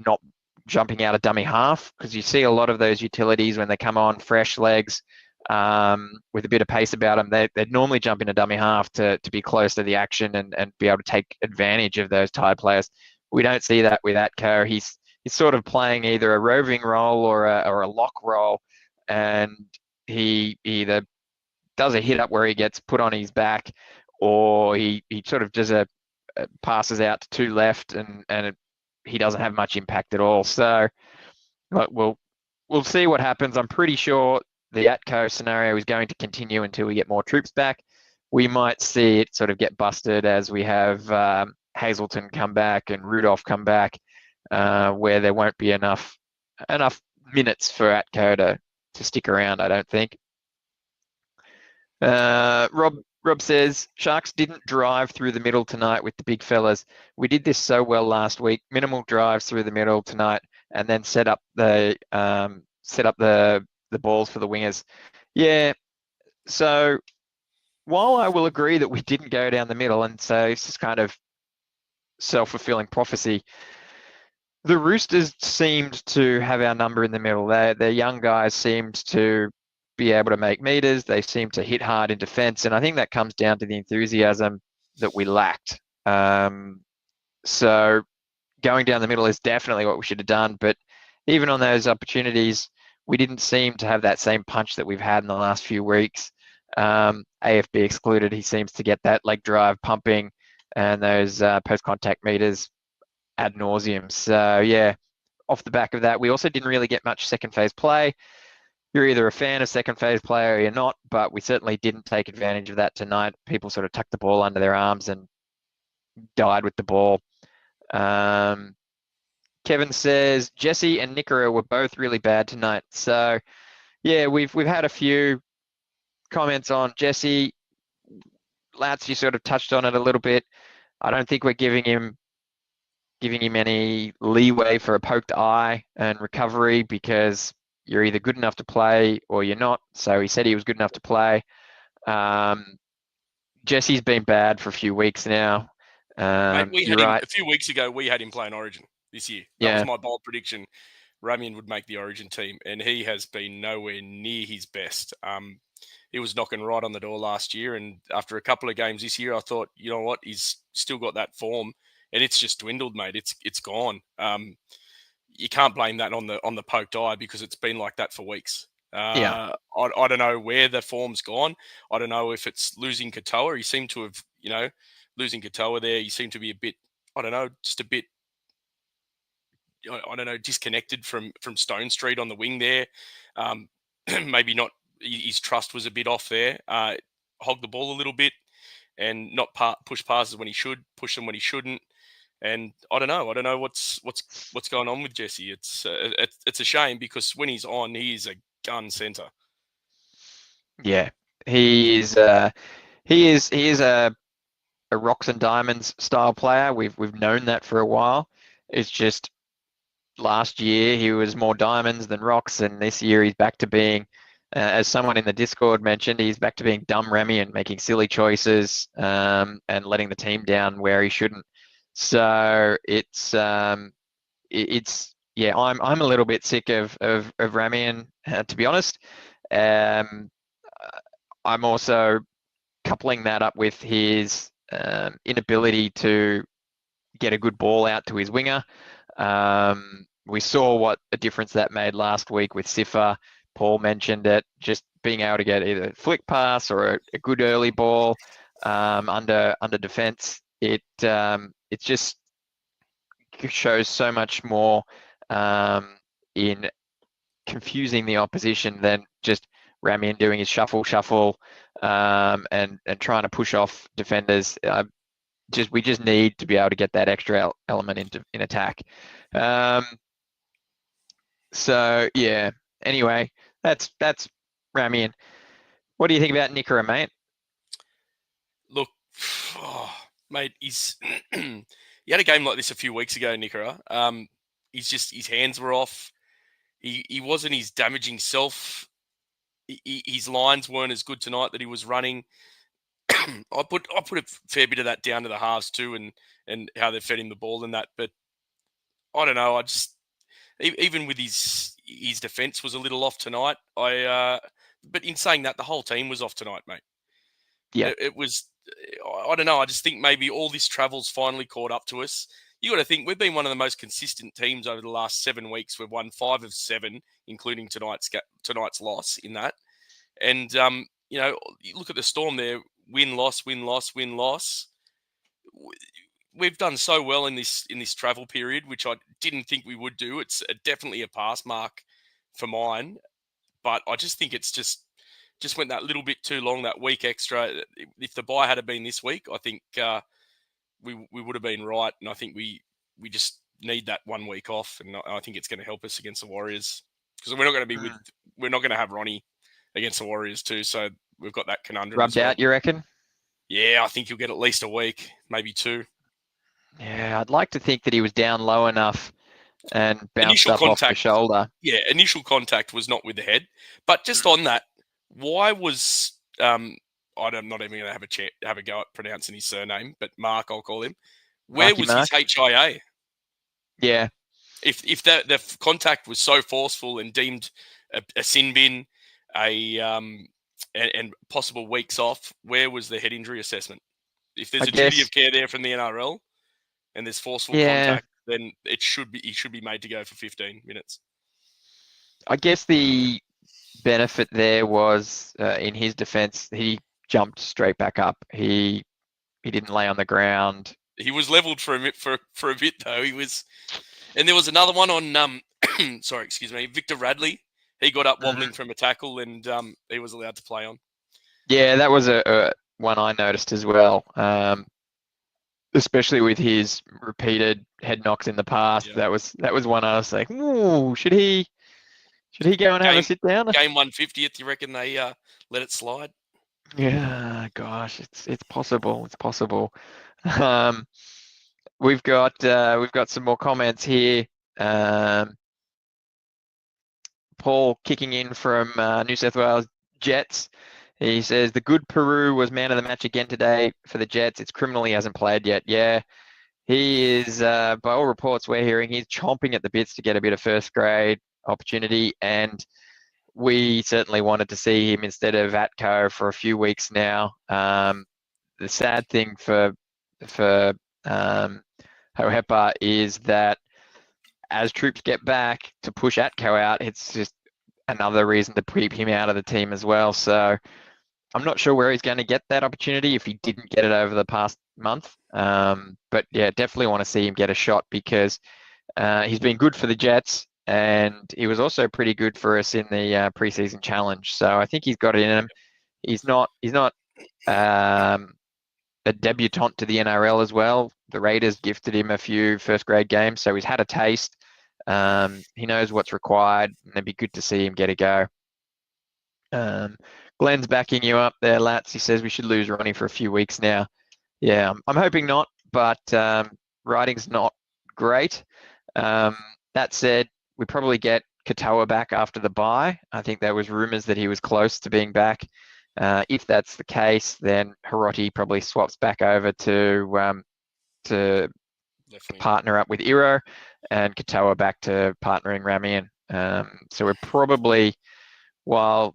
not jumping out a dummy half, because you see a lot of those utilities when they come on fresh legs with a bit of pace about them, they'd normally jump in a dummy half to be close to the action and be able to take advantage of those tired players. We don't see that with Atco. He's sort of playing either a roving role or a lock role, and he either does a hit up where he gets put on his back, or he sort of does passes out to 2 left, and he doesn't have much impact at all. So we'll see what happens. I'm pretty sure the Atco scenario is going to continue until we get more troops back. We might see it sort of get busted as we have Hazelton come back and Rudolph come back, where there won't be enough minutes for Atco to stick around, I don't think. Rob says, Sharks didn't drive through the middle tonight with the big fellas. We did this so well last week. Minimal drives through the middle tonight, and then set up the balls for the wingers. Yeah. So while I will agree that we didn't go down the middle, and so it's just kind of self-fulfilling prophecy, the Roosters seemed to have our number in the middle. Their young guys seemed to be able to make meters. They seemed to hit hard in defence, and I think that comes down to the enthusiasm that we lacked. So going down the middle is definitely what we should have done, but even on those opportunities, we didn't seem to have that same punch that we've had in the last few weeks. AFB excluded, he seems to get that leg drive pumping and those post-contact meters ad nauseum. So yeah, off the back of that, we also didn't really get much second phase play. You're either a fan of second phase play or you're not, but we certainly didn't take advantage of that tonight. People sort of tucked the ball under their arms and died with the ball. Kevin says Jesse and Nicho were both really bad tonight. So yeah, we've had a few comments on Jesse. Lats, you sort of touched on it a little bit. I don't think we're giving him any leeway for a poked eye and recovery, because you're either good enough to play or you're not. So he said he was good enough to play. Jesse's been bad for a few weeks now. Mate, you're right. A few weeks ago, we had him playing Origin this year. That was my bold prediction. Ramian would make the Origin team, and he has been nowhere near his best. He was knocking right on the door last year, and after a couple of games this year, I thought, you know what, he's still got that form, and it's just dwindled, mate. It's gone. You can't blame that on the poked eye, because it's been like that for weeks. I don't know where the form's gone. I don't know if it's losing Katoa. He seemed to have, losing Katoa there. He seemed to be a bit, just a bit, disconnected from Stone Street on the wing there. Maybe not. His trust was a bit off there. Hog the ball a little bit and not push passes when he should, push them when he shouldn't. And I don't know what's going on with Jesse. It's a shame, because when he's on, he is a gun center. Yeah, he is a rocks and diamonds style player. We've known that for a while. It's just last year he was more diamonds than rocks, and this year he's back to being, as someone in the Discord mentioned, he's back to being dumb Remy and making silly choices and letting the team down where he shouldn't. So it's I'm a little bit sick of Ramian, to be honest. I'm also coupling that up with his inability to get a good ball out to his winger. We saw what a difference that made last week with Sifa. Paul mentioned it, just being able to get either a flick pass or a good early ball under defense. It's just shows so much more in confusing the opposition than just Ramian doing his shuffle, and trying to push off defenders. We just need to be able to get that extra element in attack. So yeah. Anyway, that's Ramian. What do you think about Nicho, mate? Look, mate, he's he had a game like this a few weeks ago, Nicho. His hands were off. He wasn't his damaging self. His lines weren't as good tonight that he was running. I put a fair bit of that down to the halves too, and how they fed him the ball and that. But I don't know. I just, even with his defense was a little off tonight. But in saying that, the whole team was off tonight, mate. Yeah. It was. I don't know. I just think maybe all this travel's finally caught up to us. You got to think we've been one of the most consistent teams over the last 7 weeks. We've won 5 of 7, including tonight's loss in that. And you know, you look at the Storm there: win, loss, win, loss, win, loss. We've done so well in this travel period, which I didn't think we would do. It's definitely a pass mark for mine, but I just think it's just went that little bit too long, that week extra. If the bye had been this week, I think we would have been right, and I think we just need that 1 week off, and I think it's going to help us against the Warriors, because we're not going to be we're not going to have Ronnie against the Warriors too, so we've got that conundrum. Rubbed out, you reckon? Yeah, I think you'll get at least a week, maybe 2. Yeah, I'd like to think that he was down low enough and bounced Initial up off the contact, shoulder. Yeah, initial contact was not with the head. But just on that, why was I'm not even going to have a go at pronouncing his surname, but Mark, I'll call him. Where Marky was Mark? his HIA? Yeah. If the contact was so forceful and deemed a sin bin, and possible weeks off, where was the head injury assessment? If there's duty of care there from the NRL and there's forceful contact, then he should be made to go for 15 minutes. I guess the benefit there was, in his defence, he jumped straight back up. He didn't lay on the ground. He was levelled for a bit though. He was, and there was another one on sorry, excuse me, Victor Radley. He got up wobbling from a tackle, and he was allowed to play on. Yeah, that was a one I noticed as well. Especially with his repeated head knocks in the past. Yeah. That was one I was like, ooh, should he go and have a sit down? Game 150th, you reckon they let it slide? Yeah, gosh, it's possible. It's possible. We've got some more comments here. Paul kicking in from New South Wales Jets. He says the good Peru was man of the match again today for the Jets. It's criminal he hasn't played yet. Yeah, he is. By all reports we're hearing, he's chomping at the bits to get a bit of first grade opportunity, and we certainly wanted to see him instead of Atco for a few weeks now. The sad thing for Hohepa is that as troops get back to push Atco out, it's just another reason to keep him out of the team as well. So I'm not sure where he's going to get that opportunity if he didn't get it over the past month. But yeah, definitely want to see him get a shot, because he's been good for the Jets, and he was also pretty good for us in the preseason challenge. So I think he's got it in him. He's not a debutant to the NRL as well. The Raiders gifted him a few first grade games, so he's had a taste. He knows what's required, and it'd be good to see him get a go. Glenn's backing you up there, Lats. He says we should lose Ronnie for a few weeks now. Yeah, I'm hoping not, but writing's not great. That said, we probably get Katoa back after the bye. I think there was rumours that he was close to being back. If that's the case, then Hiroti probably swaps back over to partner up with Iro, and Katoa back to partnering Ramian. So we're probably, while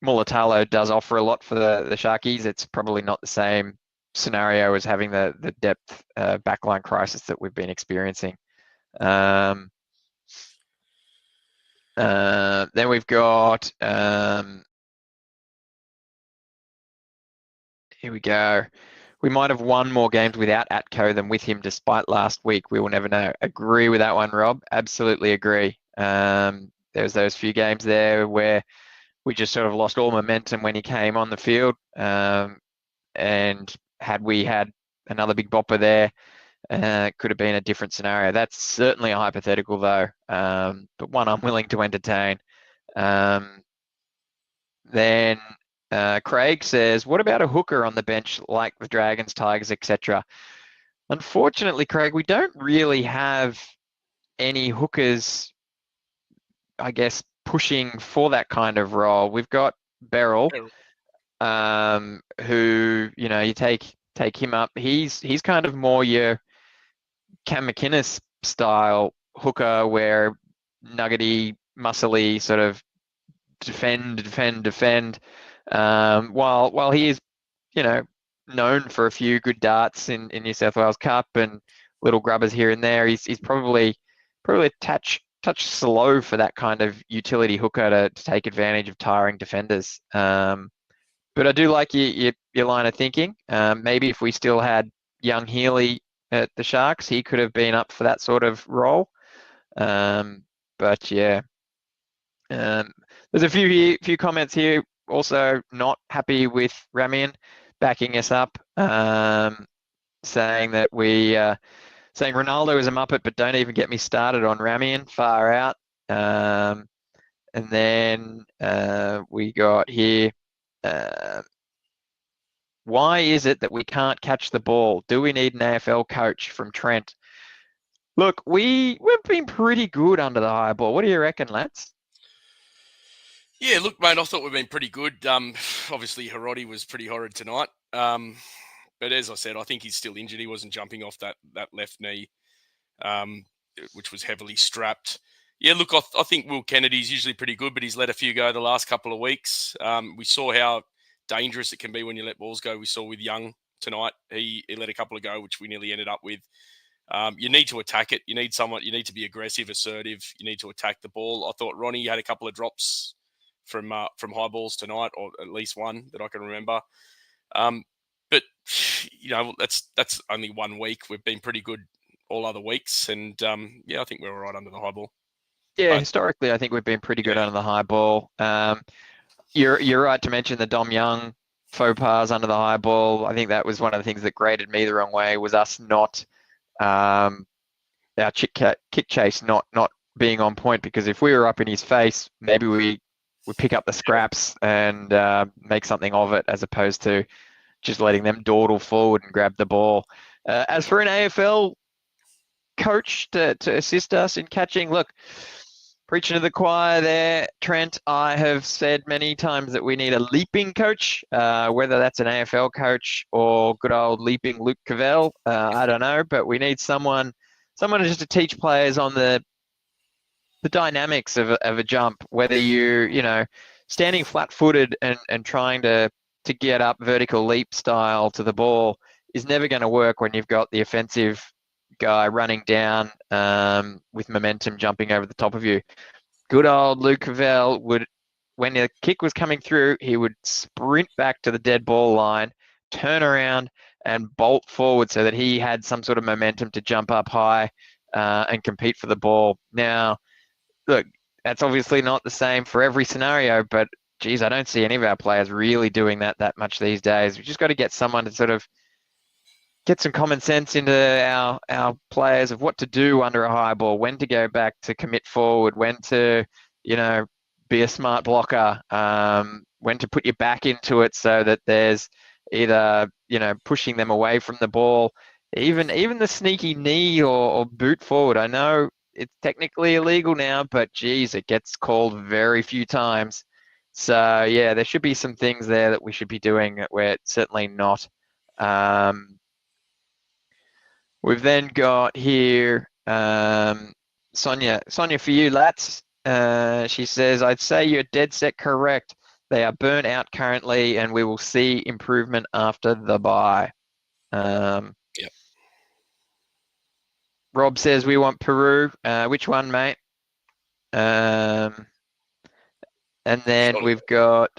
Mulatalo does offer a lot for the Sharkies, it's probably not the same scenario as having the depth backline crisis that we've been experiencing. Then we've got here we go. we might have won more games without Atco than with him, despite last week. We will never know. Agree with that one, Rob. Absolutely agree. There was those few games there where we just sort of lost all momentum when he came on the field. And had we had another big bopper there, it could have been a different scenario. That's certainly a hypothetical, though, but one I'm willing to entertain. Then Craig says, what about a hooker on the bench like the Dragons, Tigers, etc.? Unfortunately, Craig, we don't really have any hookers, I guess, pushing for that kind of role. We've got Beryl, who, you know, you take him up. He's kind of more your Cam McInnes style hooker, where nuggety, muscly, sort of defend. While he is, you know, known for a few good darts in New South Wales Cup and little grubbers here and there, he's probably a touch slow for that kind of utility hooker to take advantage of tiring defenders. But I do like your line of thinking. Maybe if we still had young Healy at the Sharks, he could have been up for that sort of role. But yeah, there's a few comments here. Also, not happy with Ramian backing us up, saying that saying Ronaldo is a muppet, but don't even get me started on Ramian. Far out. And then we got here. Why is it that we can't catch the ball? Do we need an AFL coach? From Trent. Look, we've been pretty good under the high ball. What do you reckon, Lats? Yeah, look, mate, I thought we've been pretty good. Obviously, Hiroti was pretty horrid tonight. But as I said, I think he's still injured. He wasn't jumping off that left knee, which was heavily strapped. Yeah, look, I think Will Kennedy's usually pretty good, but he's let a few go the last couple of weeks. We saw how dangerous it can be when you let balls go. We saw with Young tonight. He let a couple of go, which we nearly ended up with. You need to attack it. You need to be aggressive, assertive. You need to attack the ball. I thought Ronnie had a couple of drops from high balls tonight, or at least one that I can remember. But you know, that's only 1 week. We've been pretty good all other weeks, and yeah, I think we're all right under the high ball. Yeah, but historically, I think we've been pretty good under the high ball. You're right to mention the Dom Young faux pas under the high ball. I think that was one of the things that grated me the wrong way, was us not our kick chase not being on point, because if we were up in his face, maybe we pick up the scraps and make something of it, as opposed to just letting them dawdle forward and grab the ball. As for an AFL coach to assist us in catching, look, preaching to the choir there, Trent, I have said many times that we need a leaping coach, whether that's an AFL coach or good old leaping Luke Cavell. I don't know, but we need someone just to teach players on the dynamics of a jump, whether you know, standing flat-footed and trying to get up vertical leap style to the ball is never going to work when you've got the offensive guy running down with momentum jumping over the top of you. Good old Luke Cavell would, when the kick was coming through, he would sprint back to the dead ball line, turn around and bolt forward so that he had some sort of momentum to jump up high and compete for the ball. Now, look, that's obviously not the same for every scenario, but geez, I don't see any of our players really doing that much these days. We've just got to get someone to sort of get some common sense into our players of what to do under a high ball, when to go back to commit forward, when to, you know, be a smart blocker, when to put your back into it so that there's either, you know, pushing them away from the ball, even the sneaky knee or boot forward. I know it's technically illegal now, but geez, it gets called very few times. So yeah, there should be some things there that we should be doing that we're certainly not. We've then got here Sonia for you, Lats. She says, I'd say you're dead set correct. They are burnt out currently, and we will see improvement after the bye. Yep. Rob says we want Peru. Which one, mate? And then we've got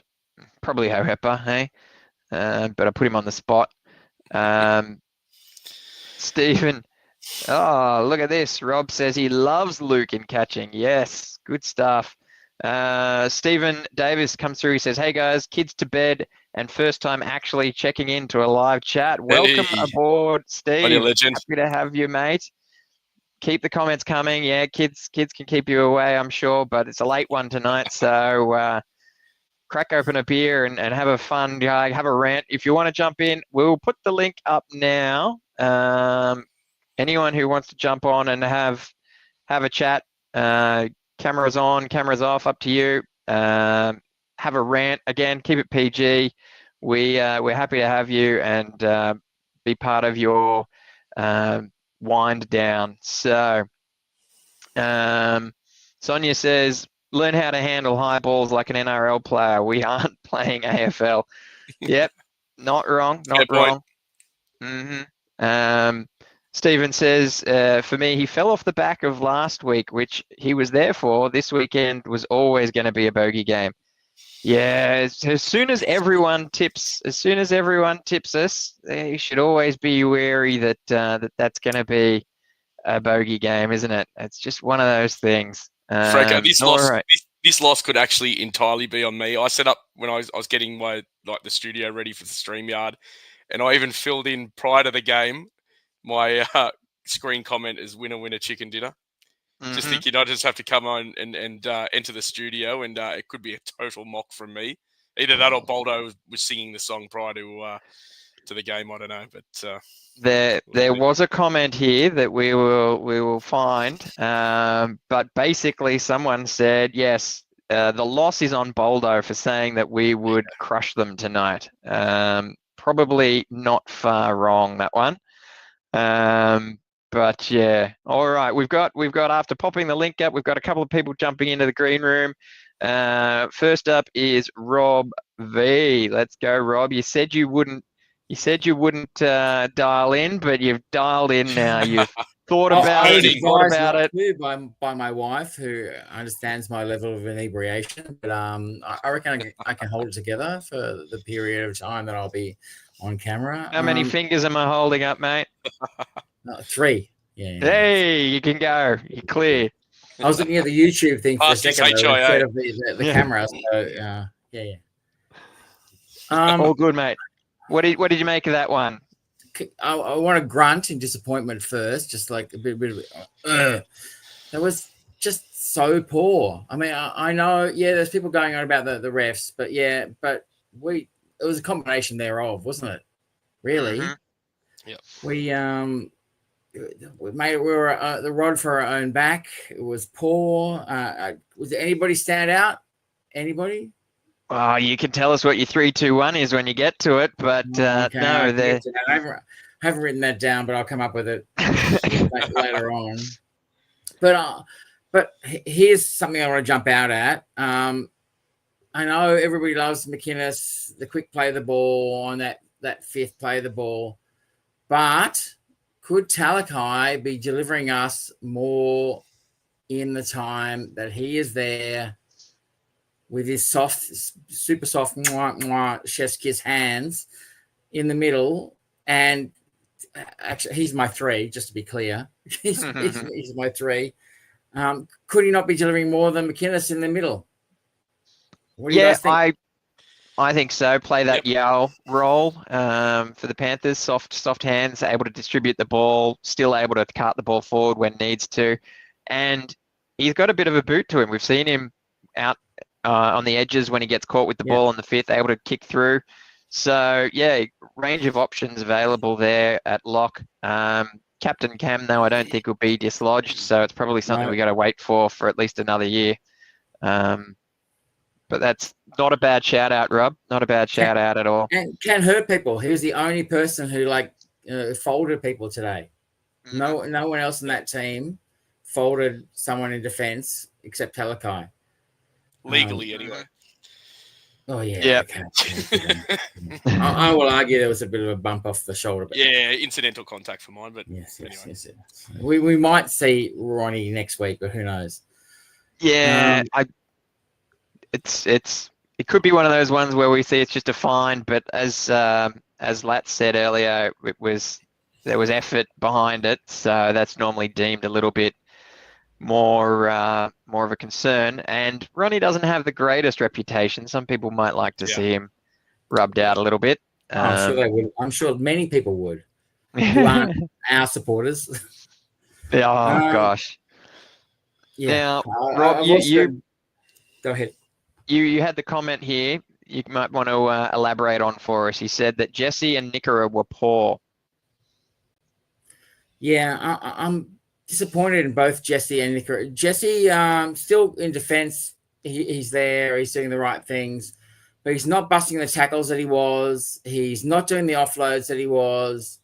probably Hohepa, hey? But I put him on the spot. Stephen, oh, look at this. Rob says he loves Luke in catching. Yes, good stuff. Stephen Davis comes through. He says, hey guys, kids to bed and first time actually checking into a live chat. Welcome aboard, Steve. Legend. Happy to have you, mate. Keep the comments coming. Yeah, kids can keep you away, I'm sure, but it's a late one tonight. So crack open a beer and have a fun, have a rant. If you want to jump in, we'll put the link up now. Anyone who wants to jump on and have a chat, cameras on, cameras off, up to you. Have a rant. Again, keep it PG. We're happy to have you and be part of your wind down. So Sonia says, learn how to handle high balls like an NRL player. We aren't playing AFL. Yep, not wrong, not wrong. Stephen says, for me, he fell off the back of last week, which he was there for. This weekend was always going to be a bogey game. Yeah, as soon as everyone tips us, you should always be wary that that's going to be a bogey game, isn't it? It's just one of those things. Franco, this loss could actually entirely be on me. I set up when I was getting the studio ready for the StreamYard, and I even filled in prior to the game my screen comment is winner chicken dinner. Just thinking I just have to come on and enter the studio, and it could be a total mock from me. Either that or Boldo was singing the song prior to the game. I don't know, but there was a comment here that we will find, but basically someone said yes. The loss is on Boldo for saying that we would crush them tonight. Probably not far wrong, that one. But yeah, all right. We've got after popping the link up, we've got a couple of people jumping into the green room. First up is Rob V. Let's go, Rob. You said you wouldn't dial in, but you've dialed in now. You've thought about it. You've thought about it. By my wife, who understands my level of inebriation. But I reckon I can hold it together for the period of time that I'll be on camera. How many fingers am I holding up, mate? 3. Yeah. Hey, you can go. You're clear. I was looking at the YouTube thing for a second instead of the camera. So yeah. All good, mate. What did you make of that one? I want to grunt in disappointment first, just like a bit of that was just so poor. I mean, I know, there's people going on about the refs, but it was a combination thereof, wasn't it? Really? Yeah. We were the rod for our own back. It was poor. Was there anybody stand out? Anybody? Oh, you can tell us what your 3-2-1 is when you get to it, but no, I haven't written that down, but I'll come up with it later on. But here's something I want to jump out at. I know everybody loves McInnes, the quick play of the ball on that fifth play of the ball, but could Talakai be delivering us more in the time that he is there with his super soft chef's kiss hands in the middle? And actually, he's my 3, just to be clear. He's my 3. Could he not be delivering more than McInnes in the middle? What do you guys think? I think so. Play that Yao role for the Panthers. Soft hands, able to distribute the ball, still able to cart the ball forward when needs to. And he's got a bit of a boot to him. We've seen him out on the edges when he gets caught with the ball on the fifth, able to kick through. So, range of options available there at lock. Captain Cam, though, I don't think will be dislodged. So it's probably something we got to wait for at least another year. But that's not a bad shout out, Rob. Not a bad shout out at all. And can hurt people. He was the only person who folded people today. No one else in that team folded someone in defense except Talakai. Legally, anyway. Oh yeah. Yeah. Okay. I will argue there was a bit of a bump off the shoulder. But incidental contact for mine. But yes. Anyway. We might see Ronnie next week, but who knows? Yeah, it could be one of those ones where we see it's just a fine, but as as Lats said earlier, there was effort behind it, so that's normally deemed a little bit more of a concern. And Ronnie doesn't have the greatest reputation. Some people might like to see him rubbed out a little bit. I'm sure they would. I'm sure many people would who aren't our supporters. Gosh. Yeah. Now, Rob, you go ahead. You had the comment here. You might want to elaborate on for us. He said that Jesse and Nicho were poor. Yeah, I'm disappointed in both Jesse and Nicho. Jesse, still in defence. He's there. He's doing the right things. But he's not busting the tackles that he was. He's not doing the offloads that he was.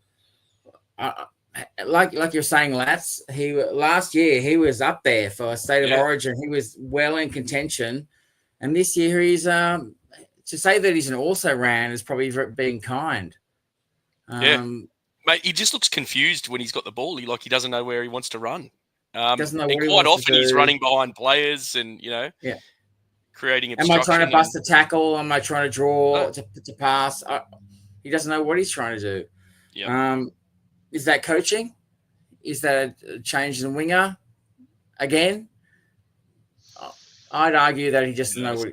Like you're saying, Lats, last year he was up there for a state of origin. He was well in contention. And this year he's to say that he's an also-ran is probably being kind. Mate, he just looks confused when he's got the ball. He doesn't know where he wants to run. Doesn't know and what he quite wants often to he's do. running behind players and, creating Am obstruction. I trying to bust a tackle? Am I trying to draw to pass? He doesn't know what he's trying to do. Yeah. Is that coaching? Is that a change in winger again? I'd argue that he just doesn't know what.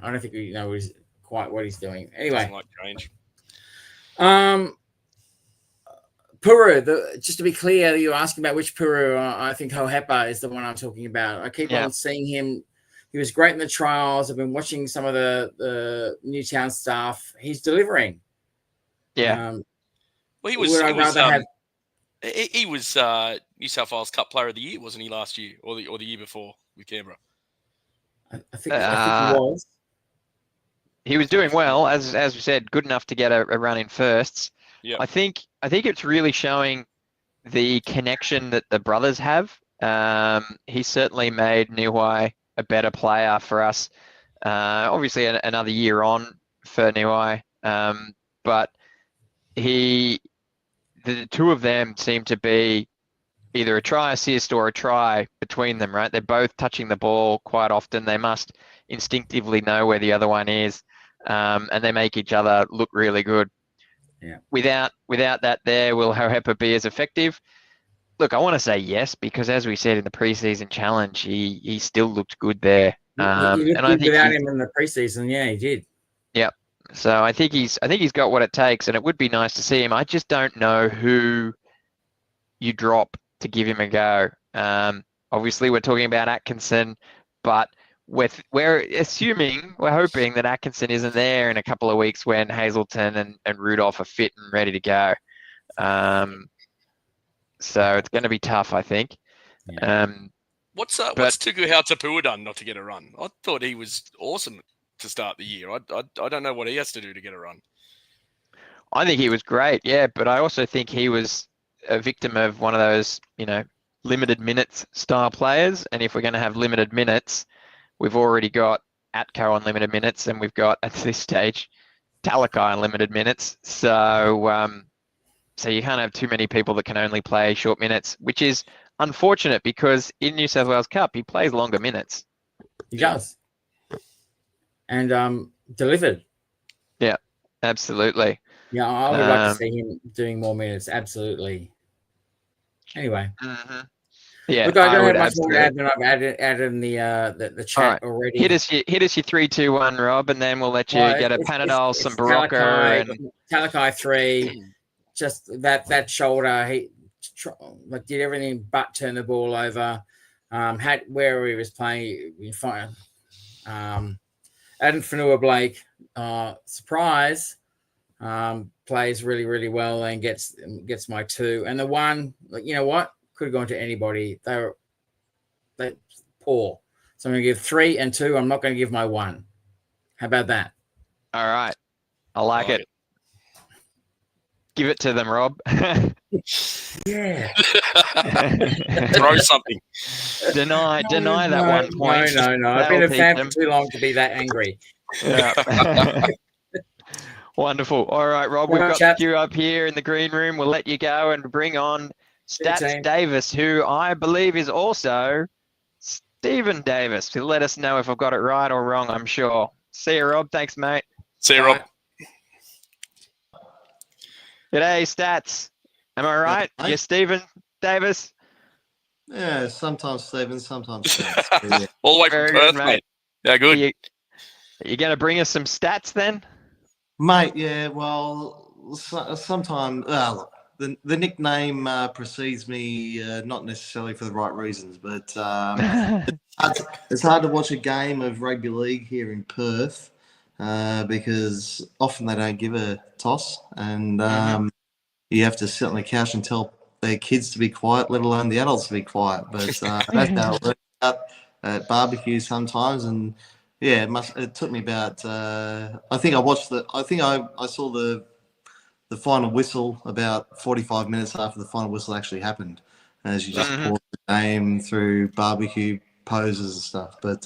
I don't think we know quite what he's doing. Anyway, Doesn't like change. Puru. Just to be clear, you're asking about which Puru. I think Hohepa is the one I'm talking about. I keep on seeing him. He was great in the trials. I've been watching some of the Newtown stuff. He's delivering. Yeah. Well, he was New South Wales Cup Player of the Year, wasn't he, last year or the year before with Canberra? I think he was. He was doing well, as we said, good enough to get a run in firsts. Yeah. I think it's really showing the connection that the brothers have. He certainly made Niuai a better player for us. Obviously, another year on for Niuai, but the two of them seem to be either a try assist or a try between them, right? They're both touching the ball quite often. They must instinctively know where the other one is, and they make each other look really good. Yeah. Without that there, will Hohepa be as effective? Look, I want to say yes, because as we said in the preseason challenge, he still looked good there. He looked good without him in the preseason. Yeah, he did. Yep. So I think he's got what it takes, and it would be nice to see him. I just don't know who you drop to give him a go. Obviously, we're talking about Atkinson, but we're hoping that Atkinson isn't there in a couple of weeks when Hazelton and Rudolph are fit and ready to go. So it's going to be tough, I think. Yeah. What's Tuku Hautapua done not to get a run? I thought he was awesome to start the year. I don't know what he has to do to get a run. I think he was great, yeah, but I also think he was a victim of one of those, limited minutes style players. And if we're going to have limited minutes, we've already got Atco on limited minutes, and we've got, at this stage, Talakai on limited minutes. So you can't have too many people that can only play short minutes, which is unfortunate because in New South Wales Cup, he plays longer minutes. He does. And delivered. Yeah, absolutely. Yeah, I would like to see him doing more minutes. Absolutely. Anyway. Mm-hmm. Yeah, look, I don't have much more to add than I've added in the chat already. Hit us your 3, 2, 1, Rob, and then we'll let you get a Panadol, some Berocca, and Talakai 3. Just that shoulder, he did everything but turn the ball over. Had where he was playing, fine. Adam Fanua Blake, surprise, plays really, really well and gets my 2. And the 1, you know what, could have gone to anybody. They're poor. So I'm going to give 3 and 2. I'm not going to give my 1. How about that? All right, I like it. Give it to them, Rob. Yeah. Throw something. Deny that 1 point. No. I've been a fan for too long to be that angry. Yeah. Wonderful. All right, Rob, we've got you up here in the green room. We'll let you go and bring on Stats Davis, who I believe is also Stephen Davis. He'll let us know if I've got it right or wrong, I'm sure. See you, Rob. Thanks, mate. See you, Rob. G'day, Stats. Am I right? mate. You're Stephen Davis. Yeah, sometimes Stephen, sometimes Stats. But yeah. All the way from Very Perth, good, mate. mate. Yeah, Are good. you going to bring us some stats then? Mate, yeah, well, sometimes look, the nickname precedes me, not necessarily for the right reasons, but it's hard to watch a game of rugby league here in Perth because often they don't give a toss, and you have to sit on the couch and tell their kids to be quiet, let alone the adults to be quiet. But that's how it works out at barbecue sometimes, and yeah, it took me about. I think I saw the final whistle about 45 minutes after the final whistle actually happened, as you just pause the game through barbecue poses and stuff. But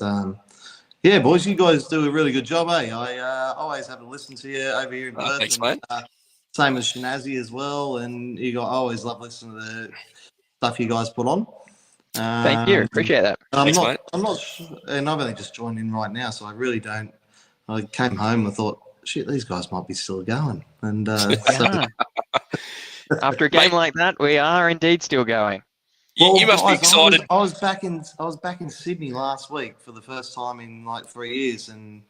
yeah, boys, you guys do a really good job, eh? I always have to listen to you over here in Perth. Thanks, and, mate. same as Shinazi as well, and I always love listening to the stuff you guys put on. Thank you. Appreciate that. Thanks, mate. I'm not, and I've only just joined in right now, so I really don't. I came home and thought, shit, these guys might be still going. And so, After a game like that, we are indeed still going. You must be guys, excited. I was back in Sydney last week for the first time in like 3 years, and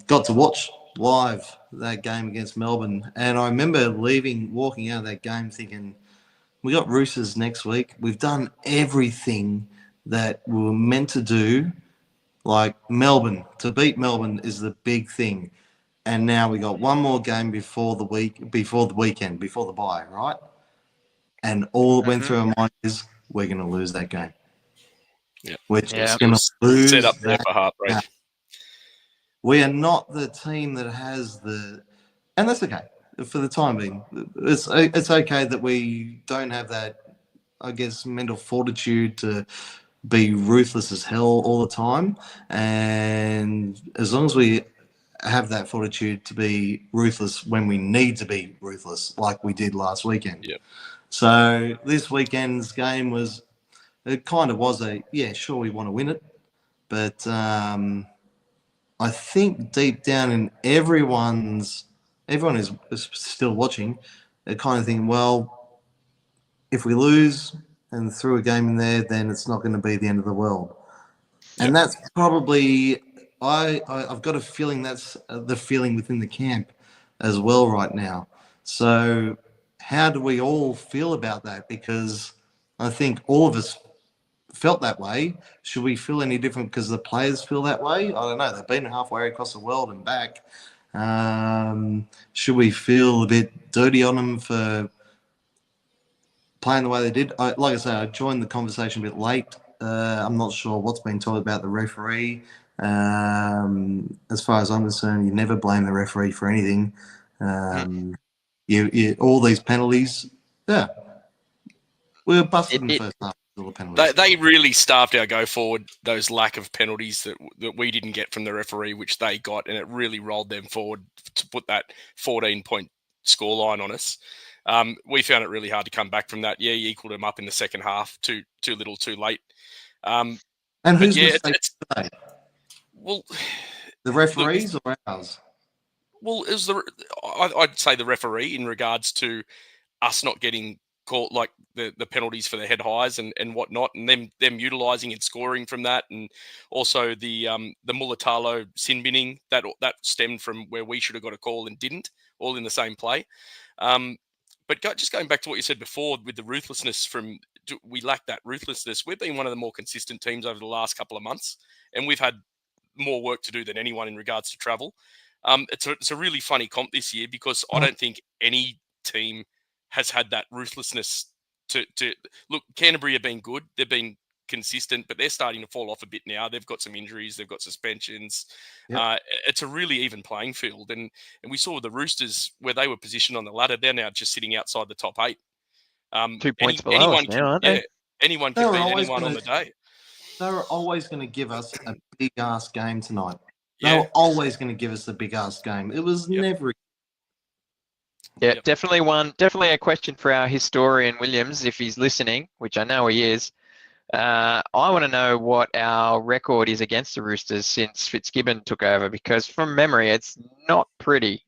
got to watch live that game against Melbourne. And I remember walking out of that game thinking, we got Roosters next week. We've done everything that we were meant to do. Like Melbourne, to beat Melbourne is the big thing. And now we got one more game before the weekend, before the bye, right? And all that went through our mind is we're going to lose that game. Yeah. We're just Yeah. going to lose Set up there that for heartbreak. game. We are not the team that has and that's okay for the time being. It's okay that we don't have that, I guess, mental fortitude to be ruthless as hell all the time. And as long as we have that fortitude to be ruthless when we need to be ruthless, like we did last weekend. Yep. So this weekend's game was sure, we want to win it, but I think deep down in everyone is still watching, they're kind of thinking, well, if we lose and threw a game in there, then it's not going to be the end of the world. And that's probably, I've got a feeling that's the feeling within the camp as well right now. So how do we all feel about that? Because I think all of us felt that way. Should we feel any different because the players feel that way? I don't know. They've been halfway across the world and back. Should we feel a bit dirty on them for playing the way they did? Like I say, I joined the conversation a bit late. I'm not sure what's been told about the referee. As far as I'm concerned, you never blame the referee for anything. You all these penalties. Yeah, we were busted in the first half. The penalties. They really starved our go forward, those lack of penalties that we didn't get from the referee, which they got, and it really rolled them forward to put that 14-point scoreline on us. We found it really hard to come back from that. Yeah, you equaled them up in the second half, too little, too late. And who's mistakes today? Well, the referees or ours? Well, it was I'd say the referee in regards to us not getting caught, like the penalties for the head highs and whatnot, and them utilising and scoring from that, and also the Mulatalo sin binning that stemmed from where we should have got a call and didn't, all in the same play. But just going back to what you said before with the ruthlessness, we lack that ruthlessness. We've been one of the more consistent teams over the last couple of months, and we've had more work to do than anyone in regards to travel. It's a really funny comp this year because I don't think any team has had that ruthlessness to look. Canterbury have been good. They've been consistent, but they're starting to fall off a bit now. They've got some injuries. They've got suspensions. Yep. It's a really even playing field. And we saw the Roosters where they were positioned on the ladder. They're now just sitting outside the top 8. 2 points below us now, aren't they? Yeah, anyone can beat anyone on the day. They were always going to give us a big-ass game tonight. They were always going to give us a big-ass game. It was never... Yeah, definitely a question for our historian Williams, if he's listening, which I know he is. I want to know what our record is against the Roosters since Fitzgibbon took over, because from memory, it's not pretty.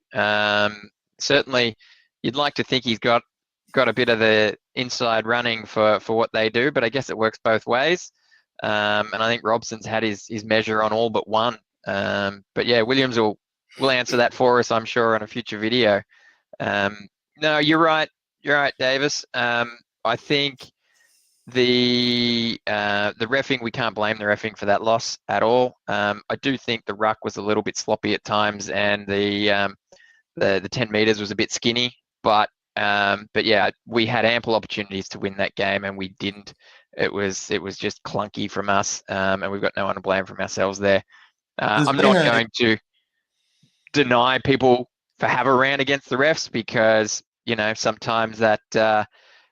certainly you'd like to think he's got a bit of the inside running for what they do, but I guess it works both ways. And I think Robson's had his measure on all but one. But yeah, Williams will answer that for us, I'm sure, on a future video. No, you're right. You're right, Davis. I think the reffing, we can't blame the reffing for that loss at all. I do think the ruck was a little bit sloppy at times, and the 10 meters was a bit skinny. But yeah, we had ample opportunities to win that game, and we didn't. It was just clunky from us, and we've got no one to blame from ourselves there. I'm not going to deny people for have a rant against the refs, because sometimes that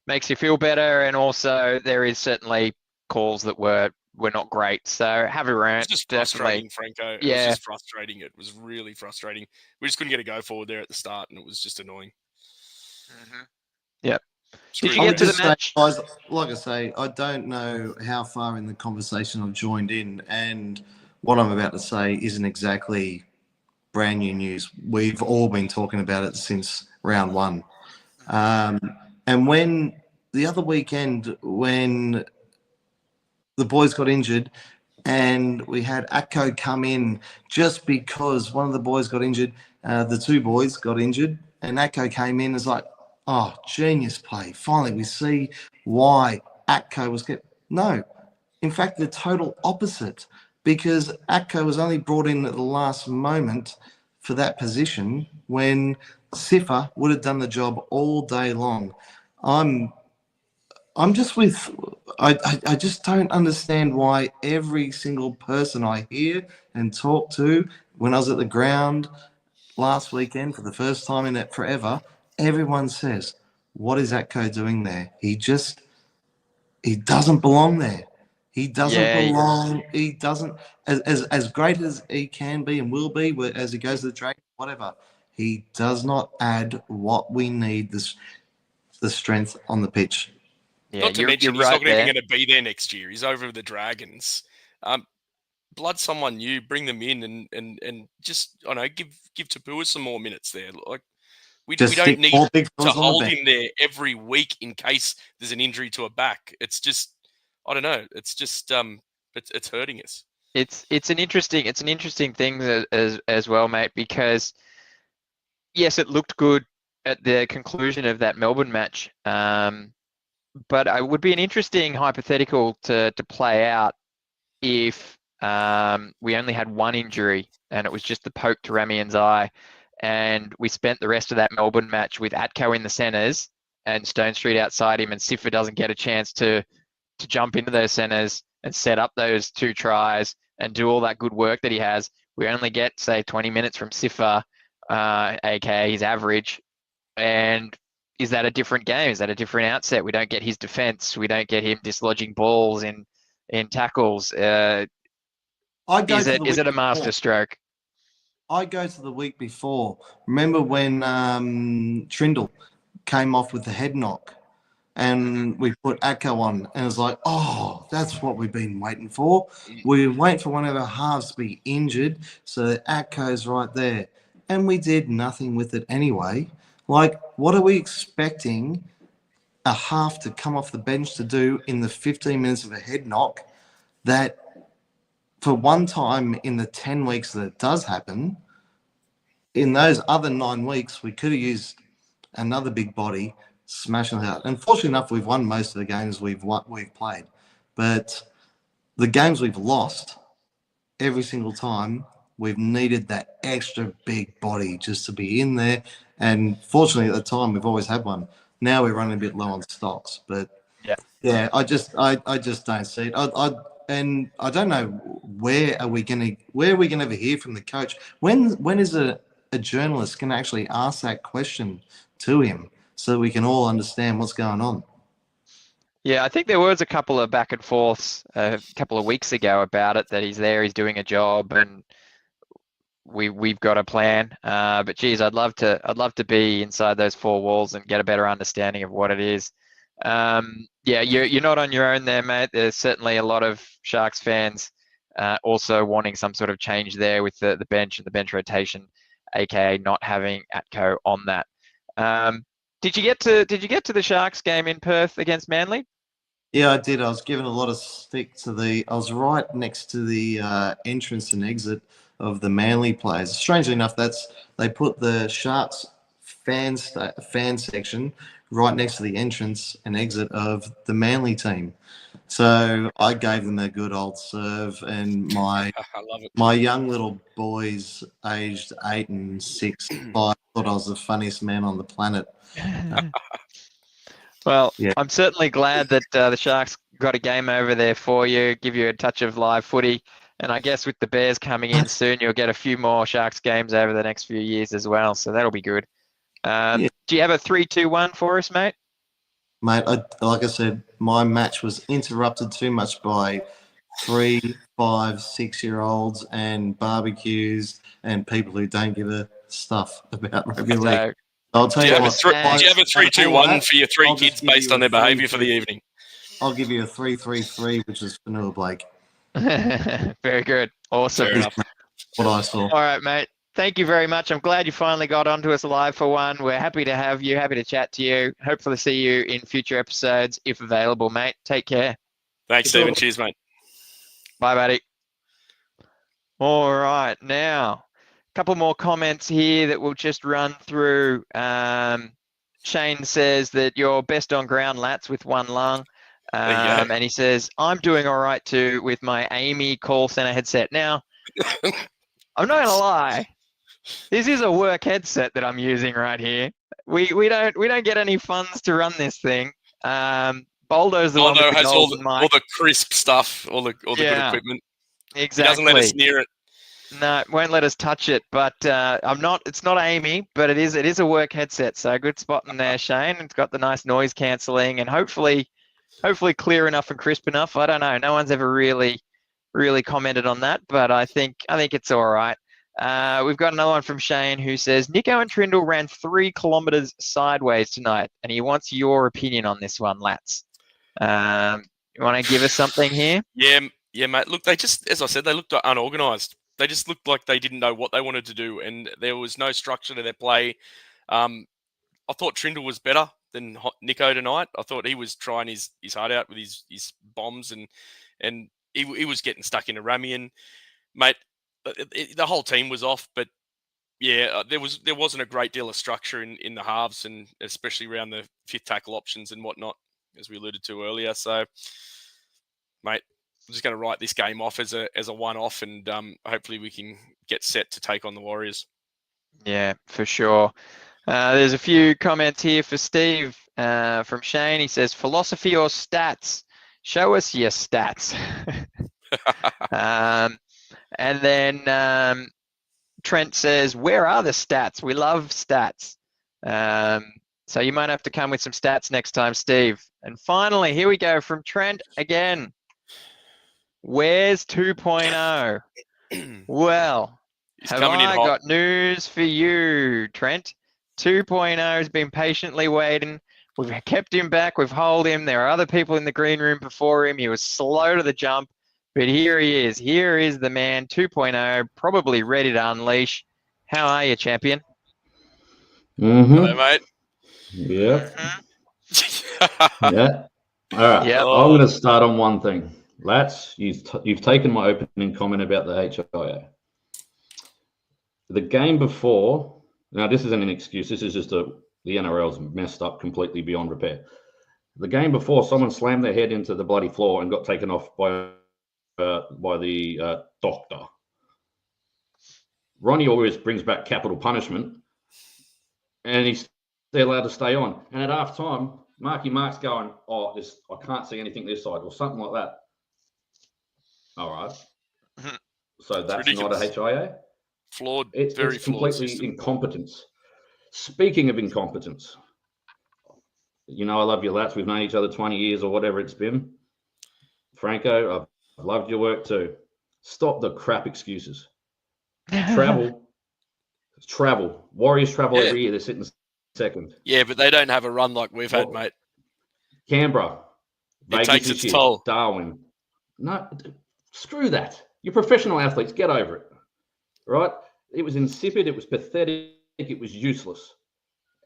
makes you feel better, and also there is certainly calls that were not great. So have a rant. It was just definitely. frustrating, Franco. It Yeah. was just frustrating. It was really frustrating. We just couldn't get a go forward there at the start, and it was just annoying. Mm-hmm. Yep. It's Did really you get to the match? Guys, like I say, I don't know how far in the conversation I've joined in, and what I'm about to say isn't exactly brand new news. We've all been talking about it since round one. And when the other weekend, when the boys got injured and we had Atco come in just because one of the boys got injured, the two boys got injured, and Atco came in as like, oh, genius play. Finally, we see why Atco was kept. No, in fact, the total opposite, because Atco was only brought in at the last moment for that position when Siffer would have done the job all day long. I'm just with, I just don't understand why every single person I hear and talk to when I was at the ground last weekend for the first time in it forever, everyone says, what is Atco doing there? He doesn't belong there. He doesn't belong. He doesn't, as great as he can be and will be as he goes to the track, whatever. He does not add what we need, the strength on the pitch. Yeah, Not to mention, you're he's right not even there. going to be there next year. He's over with the Dragons. Blood someone new, bring them in, and just, I don't know, give Tapua some more minutes there. Like we don't need to hold him there every week in case there's an injury to a back. It's just, I don't know. It's just it's hurting us. It's an interesting thing as well, mate, because yes, it looked good at the conclusion of that Melbourne match. But it would be an interesting hypothetical to play out if we only had one injury and it was just the poke to Ramian's eye, and we spent the rest of that Melbourne match with Atco in the centres and Stone Street outside him, and Siffer doesn't get a chance to jump into those centres and set up those two tries and do all that good work that he has. We only get, say, 20 minutes from Siffer, aka his average, and is that a different game? Is that a different outset? We don't get his defense. We don't get him dislodging balls in tackles. Is it a master stroke? I go to the week before. Remember when Trindle came off with the head knock and we put Atco on, and it was like, oh, that's what we've been waiting for. We wait for one of our halves to be injured so that Atco's right there. And we did nothing with it anyway. Like, what are we expecting a half to come off the bench to do in the 15 minutes of a head knock that for one time in the 10 weeks that it does happen, in those other 9 weeks, we could have used another big body smashing it out. And fortunately enough, we've won most of the games we've played. But the games we've lost, every single time, we've needed that extra big body just to be in there. And fortunately, at the time, we've always had one. Now we're running a bit low on stocks, but yeah, I just don't see it. And I don't know where are we going to ever hear from the coach? When is a journalist going to actually ask that question to him so that we can all understand what's going on? Yeah, I think there was a couple of back and forths a couple of weeks ago about it, that he's there, he's doing a job, and we've got a plan. But geez, I'd love to be inside those four walls and get a better understanding of what it is. Yeah, you're not on your own there, mate. There's certainly a lot of Sharks fans also wanting some sort of change there with the bench and the bench rotation, aka not having Atco on that. Did you get to the Sharks game in Perth against Manly? Yeah, I did. I was given a lot of stick to I was right next to the entrance and exit of the Manly players. Strangely enough, they put the Sharks fan section right next to the entrance and exit of the Manly team. So I gave them a good old serve, and I love it. my young little boys, aged 8 and 6, 5, thought I was the funniest man on the planet. Well, Yeah. I'm certainly glad that the Sharks got a game over there for you, give you a touch of live footy. And I guess with the Bears coming in soon, you'll get a few more Sharks games over the next few years as well. So that'll be good. Yeah. Do you have a 3-2-1 for us, mate? Mate, like I said, my match was interrupted too much by 3, 5, 6-year-olds and barbecues and people who don't give a stuff about rugby league. So, I'll tell Do you you have what. do you have a 3-2-1 for your 3 I'll just kids give based you on a their behaviour for the 3-3-3. evening? I'll give you a 3-3-3, which is Vanilla Blake. very good. Awesome. Fair enough. What I saw. All right, mate. Thank you very much. I'm glad you finally got onto us live for one. We're happy to have you, happy to chat to you. Hopefully see you in future episodes if available, mate. Take care. Thanks, Stephen. Cheers, mate. Bye, buddy. All right, now a couple more comments here that we'll just run through. Shane says that you're best on ground, Lats, with one lung. And he says, I'm doing all right too with my Amy call center headset. Now, I'm not gonna lie, this is a work headset that I'm using right here. We don't get any funds to run this thing. Boldo's the one with the has all golden mic. all the crisp stuff, all the good equipment. Exactly. He doesn't let us near it. No, won't let us touch it. But it's not Amy, but it is a work headset. So good spot in there, Shane. It's got the nice noise cancelling and hopefully clear enough and crisp enough. I don't know. No one's ever really commented on that, but I think it's all right. We've got another one from Shane who says, Nicho and Trindle ran 3 kilometers sideways tonight, and he wants your opinion on this one, Lats. You want to give us something here? Yeah, mate. Look, they just, as I said, they looked unorganised. They just looked like they didn't know what they wanted to do, and there was no structure to their play. I thought Trindle was better than Nicho tonight. I thought he was trying his heart out with his bombs, and he was getting stuck into Ramian. Mate, the whole team was off, but yeah, there wasn't a great deal of structure in the halves, and especially around the fifth tackle options and whatnot, as we alluded to earlier. So, mate, I'm just going to write this game off as a one-off, and hopefully we can get set to take on the Warriors. Yeah, for sure. There's a few comments here for Steve from Shane. He says, philosophy or stats? Show us your stats. And then Trent says, where are the stats? We love stats. So you might have to come with some stats next time, Steve. And finally, here we go from Trent again. Where's 2.0? Well, have I got news for you, Trent? 2.0 has been patiently waiting. We've kept him back. We've held him. There are other people in the green room before him. He was slow to the jump, but here he is. Here is the man, 2.0, probably ready to unleash. How are you, champion? Hello, mate. Yeah. Yeah. All right. Yep. I'm going to start on one thing. Lats, you've taken my opening comment about the HIA. The game before, now this isn't an excuse. This is just the NRL's messed up completely beyond repair. The game before, someone slammed their head into the bloody floor and got taken off by the doctor. Ronnie always brings back capital punishment, and they're allowed to stay on. And at half time, Marky Mark's going, I can't see anything this side, or something like that. All right. So that's not a HIA? Flawed. It's completely incompetence. Speaking of incompetence, I love you, Lats. We've known each other 20 years or whatever it's been. Franco, I've loved your work too. Stop the crap excuses. Travel. Warriors travel every year. They're sitting second. Yeah, but they don't have a run like we've had, mate. Canberra. It takes its toll. Darwin. No, screw that. You're professional athletes. Get over it. Right? It was insipid. It was pathetic. It was useless.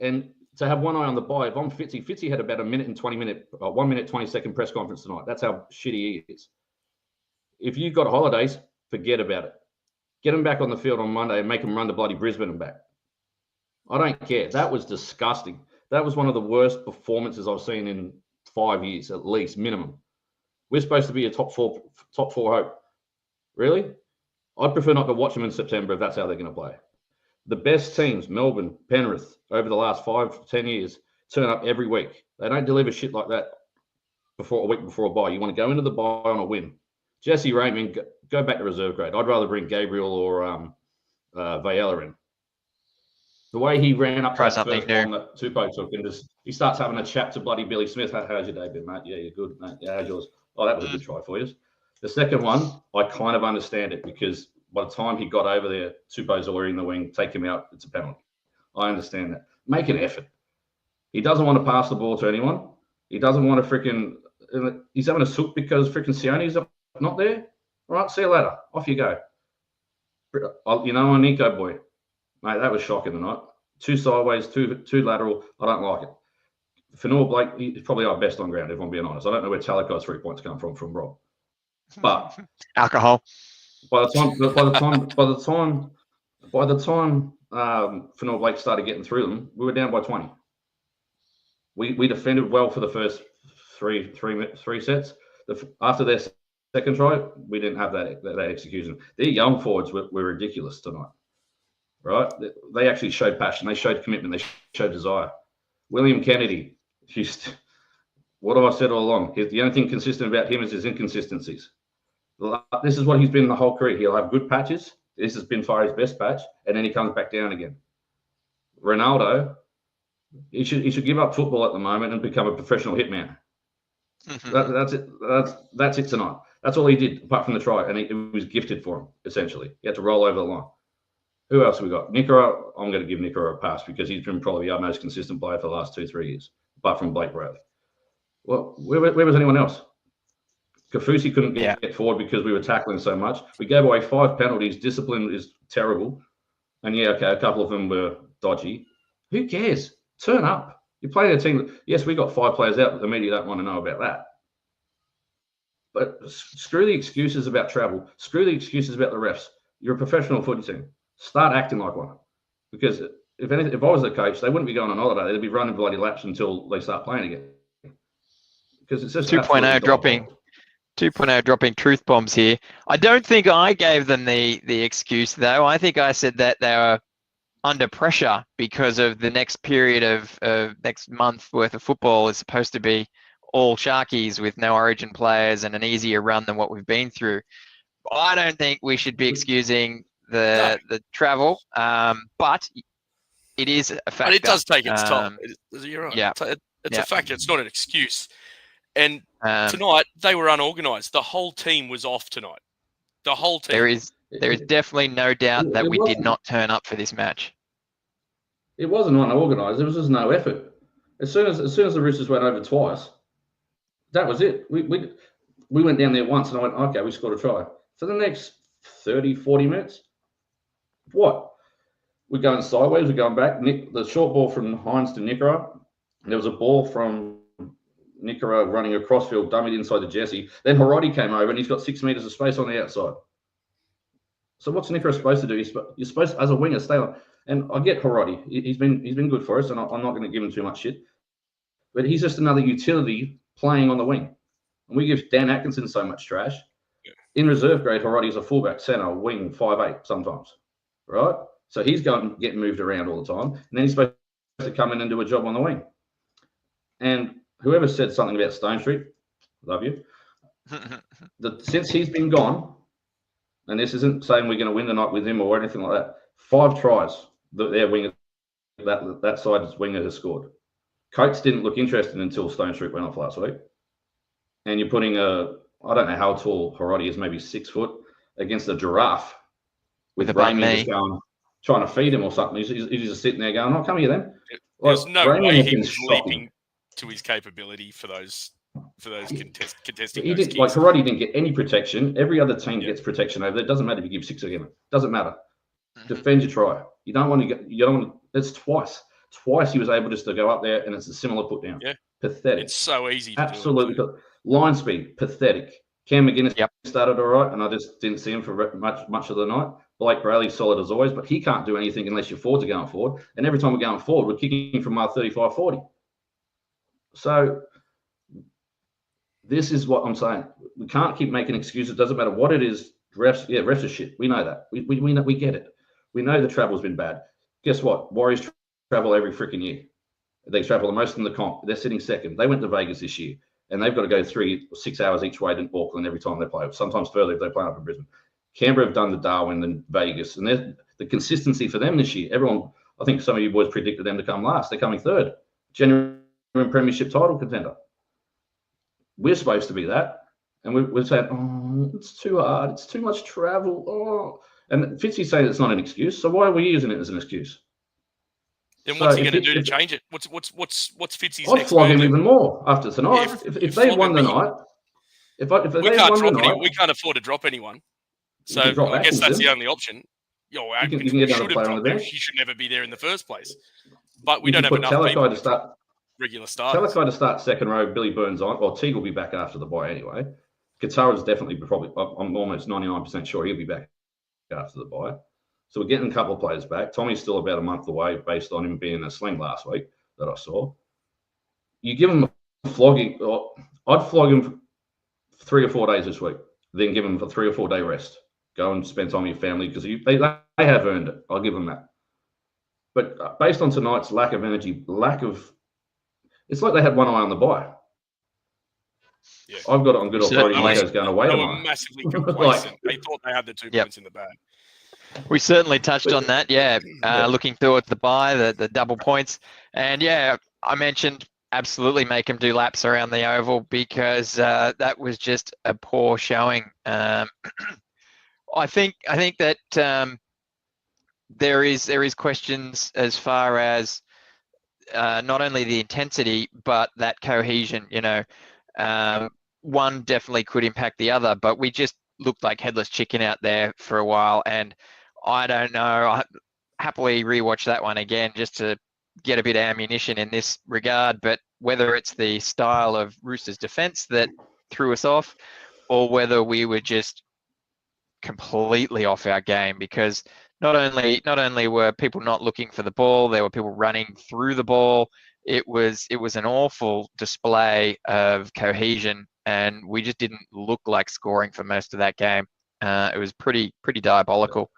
And to have one eye on the bye. If I'm Fitzy had about 1 minute 20-second press conference tonight. That's how shitty he is. If you've got holidays, forget about it. Get him back on the field on Monday and make him run to bloody Brisbane and back. I don't care. That was disgusting. That was one of the worst performances I've seen in 5 years, at least, minimum. We're supposed to be a top four hope. Really? I'd prefer not to watch them in September if that's how they're going to play. The best teams, Melbourne, Penrith, over the last 5 to 10 years, turn up every week. They don't deliver shit like that a week before a bye. You want to go into the bye on a win. Jesse Raymond, go back to reserve grade. I'd rather bring Gabriel or Vela in. The way he ran up that first bomb that Tupou took and he starts having a chat to bloody Billy Smith. How's your day been, mate? Yeah, you're good, mate. Yeah, how's yours? Oh, that was a good try for you. The second one, I kind of understand it because by the time he got over there, Tupou's already in the wing. Take him out. It's a penalty. I understand that. Make an effort. He doesn't want to pass the ball to anyone. He doesn't want to he's having a sook because freaking Sione's not there. All right, see you later. Off you go. You know, Nicho boy. Mate, that was shocking tonight. 2 sideways, two lateral. I don't like it. Cronulla Blake, he's probably our best on ground, if I'm being honest. I don't know where Talako's 3 points come from Rob. But alcohol. By the time Cronulla Blake started getting through them, we were down by 20. We defended well for the first three sets. After their second try, we didn't have that execution. Their young forwards were ridiculous tonight. Right? They actually showed passion. They showed commitment. They showed desire. William Kennedy, what have I said all along? The only thing consistent about him is his inconsistencies. This is what he's been the whole career. He'll have good patches. This has been far his best patch, and then he comes back down again. Ronaldo, he should give up football at the moment and become a professional hitman. That's it. That's it tonight. That's all he did, apart from the try, and it was gifted for him, essentially. He had to roll over the line. Who else have we got? Nicho, I'm going to give Nicho a pass because he's been probably our most consistent player for the last 2-3 years, apart from Blake Bradley. Well, where was anyone else? Kafusi couldn't get forward because we were tackling so much. We gave away 5 penalties. Discipline is terrible. And a couple of them were dodgy. Who cares? Turn up. You're playing a team. Yes, we got 5 players out, but the media don't want to know about that. But screw the excuses about travel. Screw the excuses about the refs. You're a professional footy team. Start acting like one. Because if I was the coach, they wouldn't be going on holiday. They'd be running bloody laps until they start playing again. Because it's just 2.0 dropping. 2.0 dropping truth bombs here. I don't think I gave them the excuse, though. I think I said that they were under pressure because of the next period of next month worth of football is supposed to be all Sharkies with no Origin players and an easier run than what we've been through. I don't think we should be excusing the travel, but it is a factor. But it does take its time. You're right. Yeah. It's a factor. It's not an excuse. And tonight, they were unorganised. The whole team was off tonight. The whole team. There is definitely no doubt that we did not turn up for this match. It wasn't unorganised. There was just no effort. As soon as the Roosters went over twice, that was it. We went down there once and I went, okay, we scored a try. For the next 30, 40 minutes, what? We're going sideways, we're going back. The short ball from Hines to Nicho. There was a ball from Nicho running across field, dummied inside to Jesse. Then Hiroti came over and he's got 6 meters of space on the outside. So what's Nicho supposed to do? You're supposed, as a winger, stay on. And I get Hiroti. He's been good for us, and I'm not going to give him too much shit. But he's just another utility playing on the wing. And we give Dan Atkinson so much trash. Yeah. In reserve grade, Hiroti's a fullback, centre, wing, 5'8" sometimes. Right? So he's getting moved around all the time. And then he's supposed to come in and do a job on the wing. And whoever said something about Stone Street, love you. Since he's been gone, and this isn't saying we're going to win the night with him or anything like that, 5 tries their winger, that side's winger has scored. Coates didn't look interested until Stone Street went off last week. And you're putting I don't know how tall Hiroti is, maybe 6 foot, against a giraffe with Raymond just going, trying to feed him or something. He's just sitting there going, oh, come here then. There's no way he was leaping to his capability for those contesting. He didn't, like Hiroti didn't get any protection. Every other team gets protection over there. It doesn't matter if you give 6 again. It doesn't matter. Defend your try. You don't want to get. You don't want to. It's twice. Twice he was able just to go up there, and it's a similar put down. Yeah. Pathetic. It's so easy to Absolutely. do it. Line speed, pathetic. Cam McGuinness Yep. started all right, and I just didn't see him for much of the night. Blake Brayley, solid as always, but he can't do anything unless your forwards are going forward. And every time we're going forward, we're kicking from our 35-40. So this is what I'm saying. We can't keep making excuses. It doesn't matter what it is. Refs are shit. We know that. We get it. We know the travel's been bad. Guess what? Warriors travel every freaking year. They travel the most in the comp. They're sitting second. They went to Vegas this year, and they've got to go 3 or 6 hours each way to Auckland every time they play. Sometimes further if they play up in Brisbane. Canberra have done the Darwin and Vegas, and the consistency for them this year. Everyone, I think some of you boys predicted them to come last. They're coming third. Genuine premiership title contender. We're supposed to be that, and we're saying, oh, it's too hard. It's too much travel. Oh, and Fitzy's saying it's not an excuse. So why are we using it as an excuse? Then what's he going to do to change it? What's Fitzy's I'd next flog him move? even more after tonight. Yeah, if they won the night, if they won the night, we can't afford to drop anyone. So I guess that's the only option. You can get another player on the bench. He should never be there in the first place. But we You don't can have put enough people to start. regular starters. Talakai to start second row, Billy Burns on, or Teague will be back after the bye anyway. Katara's definitely probably, I'm almost 99% sure he'll be back after the bye. So we're getting a couple of players back. Tommy's still about a month away based on him being in a sling last week that I saw. You give him a flogging, I'd flog him for 3 or 4 days this week, then give him a 3 or 4 day rest. Go and spend time with your family because they have earned it. I'll give them that. But based on tonight's lack of energy, it's like they had one eye on the bye. Yeah. I've got it on good authority. Nicho's going away They were tonight. massively complacent. They thought they had the 2 points in the bag. We certainly touched on that, looking towards the bye, the double points. And I mentioned absolutely make him do laps around the oval because that was just a poor showing. I think that there is questions as far as not only the intensity but that cohesion. One definitely could impact the other, but we just looked like headless chicken out there for a while, and I don't know. I happily rewatch that one again just to get a bit of ammunition in this regard. But whether it's the style of Roosters defense that threw us off, or whether we were just completely off our game, because not only were people not looking for the ball, there were people running through the ball. It was an awful display of cohesion, and we just didn't look like scoring for most of that game. It was pretty diabolical.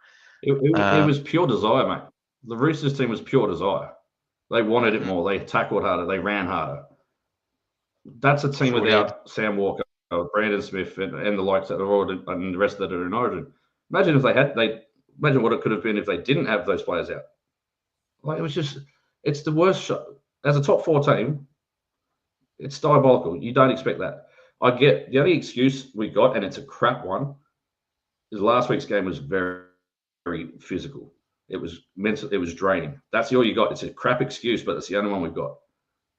It was pure desire, mate. The Roosters team was pure desire. They wanted it more. They tackled harder. They ran harder. That's a team without Sam Walker, Brandon Smith, and the likes that are already, and the rest that are in Origin. Imagine if imagine what it could have been if they didn't have those players out. Like it's the worst shot. As a top 4 team, it's diabolical. You don't expect that. I get the only excuse we got, and it's a crap one, is last week's game was very, very physical. It was mental. It was draining. That's all you got. It's a crap excuse, but it's the only one we've got.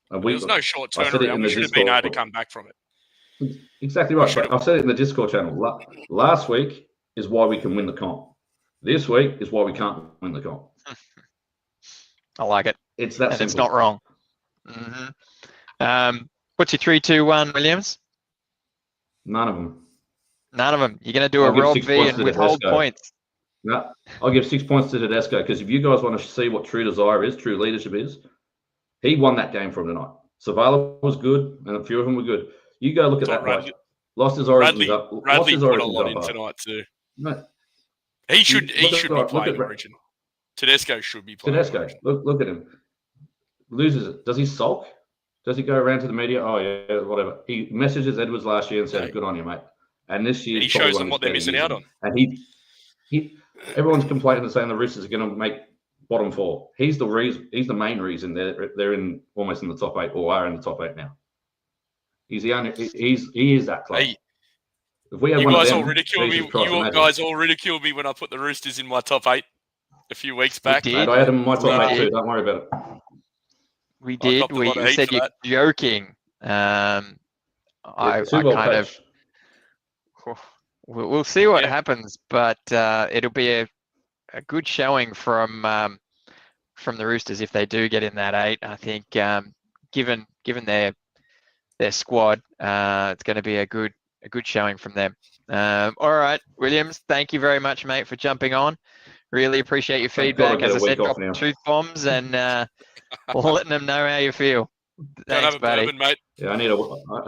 And There's no short turnaround. We should have been able to come back from it. Exactly right. But I've said it in the Discord channel. Last week is why we can win the comp. This week is why we can't win the comp. I like it. It's that and simple. It's not wrong. Mm-hmm. What's your 3, 2, 1, Williams? None of them. None of them. You're going to do a Rob V and withhold points. No, I'll give 6 points to Tedesco because if you guys want to see what true desire is, true leadership is, he won that game for him tonight. Savala was good, and a few of them were good. You go look at that. Radley, lost his origins up. Radley put a lot in tonight too. No. He should be playing Origin. Tedesco should be playing Origin. Look at him. Loses it. Does he sulk? Does he go around to the media? Oh, yeah, whatever. He messages Edwards last year and said, good on you, mate. And this year... he shows them what they're missing out on. And everyone's complaining and saying the Roosters are going to make bottom 4. He's the reason. He's the main reason they're almost in the top 8 or are in the top 8 now. He's the only... He is that club. Hey, if we had you one guys of them, all ridiculed me. You guys all ridiculed me when I put the Roosters in my top 8 a few weeks back. Mate, I had them in my top 8 too. Don't worry about it. We did. We said you're joking. I kind of. We'll see what happens, but it'll be a good showing from from the Roosters if they do get in that 8. I think given their squad, it's going to be a good showing from them. All right, Williams, thank you very much, mate, for jumping on. Really appreciate your Thank God I feedback. get As a I said, week off drop now. truth bombs and letting them know how you feel. Go and Thanks, have a buddy. bourbon, mate. Yeah, I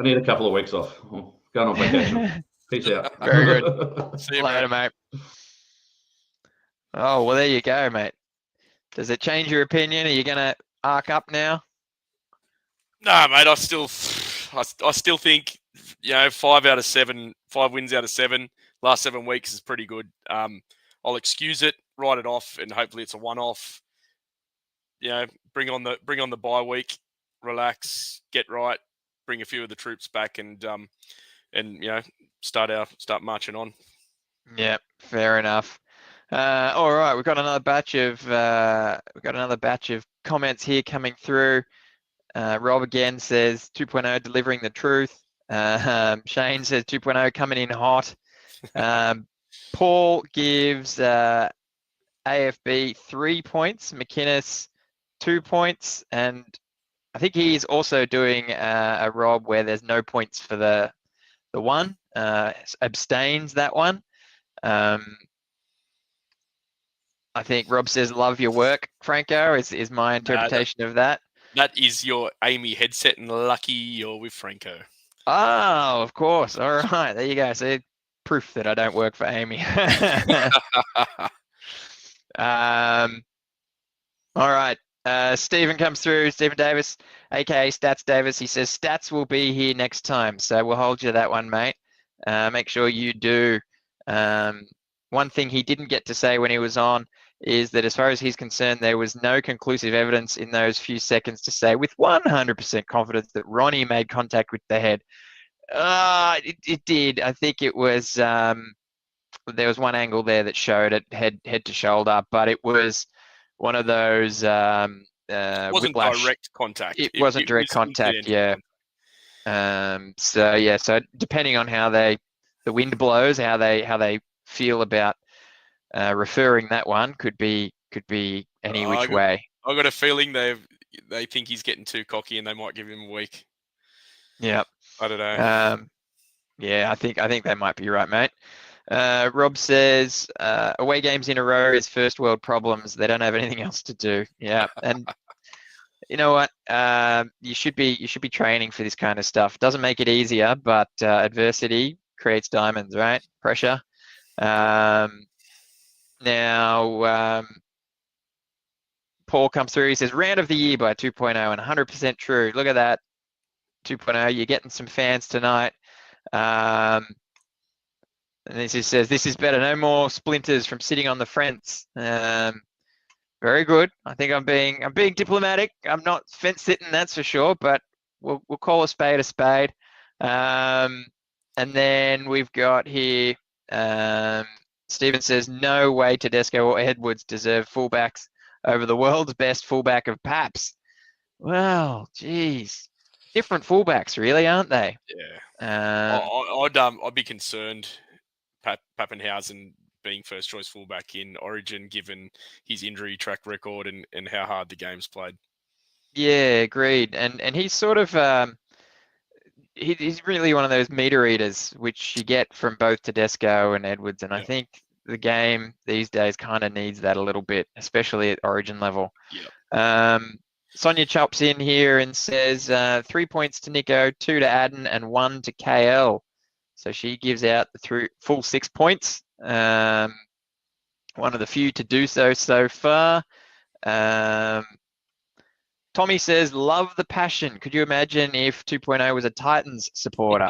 need a couple of weeks off. I'm going on vacation. Peace out. Very good. See you, Later, mate. mate. Oh, well, there you go, mate. Does it change your opinion? Are you going to arc up now? Nah, mate. I still think 5 wins out of 7 last 7 weeks is pretty good. I'll excuse it, write it off, and hopefully it's a one-off. Bring on the bye week, relax, get right, bring a few of the troops back, and start marching on. Yeah, fair enough. All right, we've got another batch of comments here coming through. Rob again says 2.0 delivering the truth. Shane says 2.0 coming in hot. Paul gives AFB 3 points, McInnes 2 points, and I think he's also doing a Rob where there's no points for the one, abstains that one. I think Rob says, love your work, Franco, is my interpretation of that. That is your Amy headset, and lucky you're with Franco. Oh, of course. All right, there you go. So proof that I don't work for Amy. All right. Stephen comes through. Stephen Davis, aka Stats Davis. He says Stats will be here next time, so we'll hold you to that one, mate. Make sure you do. One thing he didn't get to say when he was on is that as far as he's concerned, there was no conclusive evidence in those few seconds to say with 100% confidence that Ronnie made contact with the head. It did. I think it was, there was one angle there that showed it head to shoulder, but it was one of those it wasn't whiplash. Direct contact. It wasn't direct contact, yeah. So depending on how the wind blows, how they feel about referring that one could be any which way. I got a feeling they think he's getting too cocky and they might give him a week. Yeah, I don't know. Yeah, I think they might be right, mate. Rob says away games in a row is first world problems. They don't have anything else to do. Yeah, and you know what? You should be training for this kind of stuff. Doesn't make it easier, but adversity creates diamonds, right? Pressure. Now, Paul comes through. He says, round of the year by 2.0 and 100% true. Look at that. 2.0, you're getting some fans tonight. And this says, this is better. No more splinters from sitting on the fence. Very good. I think I'm being diplomatic. I'm not fence sitting, that's for sure, but we'll call a spade a spade. And then we've got here, Stephen says, no way Tedesco or Edwards deserve fullbacks over the world's best fullback of Paps. Well, geez. Different fullbacks, really, aren't they? Yeah. I'd be concerned, Pappenhausen being first choice fullback in Origin, given his injury track record and how hard the game's played. Yeah, agreed. And he's sort of he's really one of those meter eaters, which you get from both Tedesco and Edwards. And I think the game these days kind of needs that a little bit, especially at Origin level. Yeah. Sonia chops in here and says 3 points to Nicho, 2 to Adden, and 1 to KL. So she gives out the full 6 points. One of the few to do so far. Tommy says, love the passion. Could you imagine if 2.0 was a Titans supporter?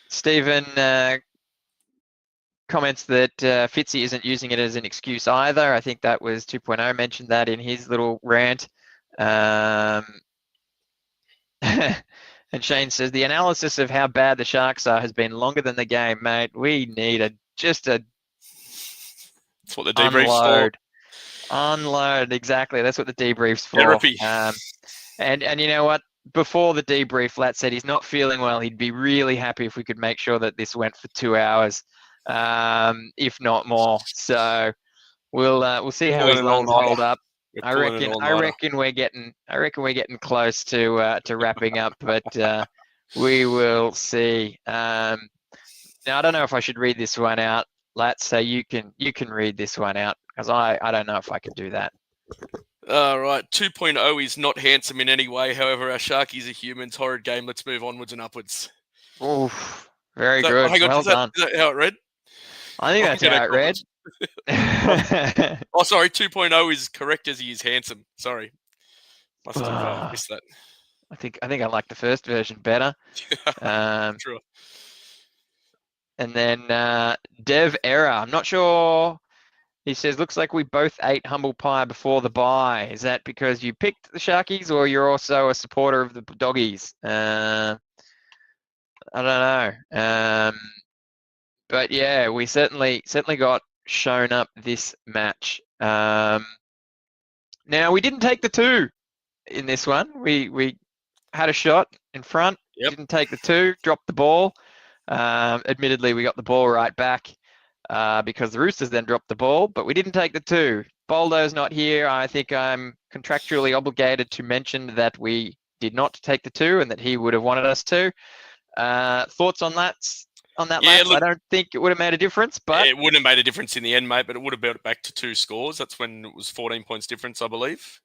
Stephen comments that Fitzy isn't using it as an excuse either. I think that was 2.0 mentioned that in his little rant. And Shane says, the analysis of how bad the Sharks are has been longer than the game, mate. We need just a That's what the debrief's for. Unload, exactly. That's what the debrief's for. Therapy. And you know what? Before the debrief, Lats said he's not feeling well. He'd be really happy if we could make sure that this went for 2 hours. if not more. So we'll see how his Pulling an lungs all-nighter. hold up. We're I pulling an reckon all-nighter. we're getting close to wrapping up, but we will see. Now I don't know if I should read this one out, Lats. So you can read this one out because I don't know if I can do that. Right, 2.0 is not handsome in any way. However, our Sharkies are humans. Horrid game. Let's move onwards and upwards. Oof, very So, good. hang on, Well is done. that how it read? I think I that's can get how it read. acknowledged. Oh, sorry, 2.0 is correct as he is handsome. Sorry, must have missed that. I think I like the first version better. True. And then Dev Error. I'm not sure. He says, looks like we both ate humble pie before the bye. Is that because you picked the Sharkies or you're also a supporter of the Doggies? I don't know. But yeah, we certainly got shown up this match. Now we didn't take the 2 in this one. We had a shot in front, didn't take the 2, dropped the ball. Admittedly, we got the ball right back because the Roosters then dropped the ball, but we didn't take the 2. Boldo's not here. I think I'm contractually obligated to mention that we did not take the 2 and that he would have wanted us to. Thoughts on that? Yeah, Lats? look, I don't think it would have made a difference, but it wouldn't have made a difference in the end, mate. But it would have brought it back to 2 scores. That's when it was 14 points difference, I believe.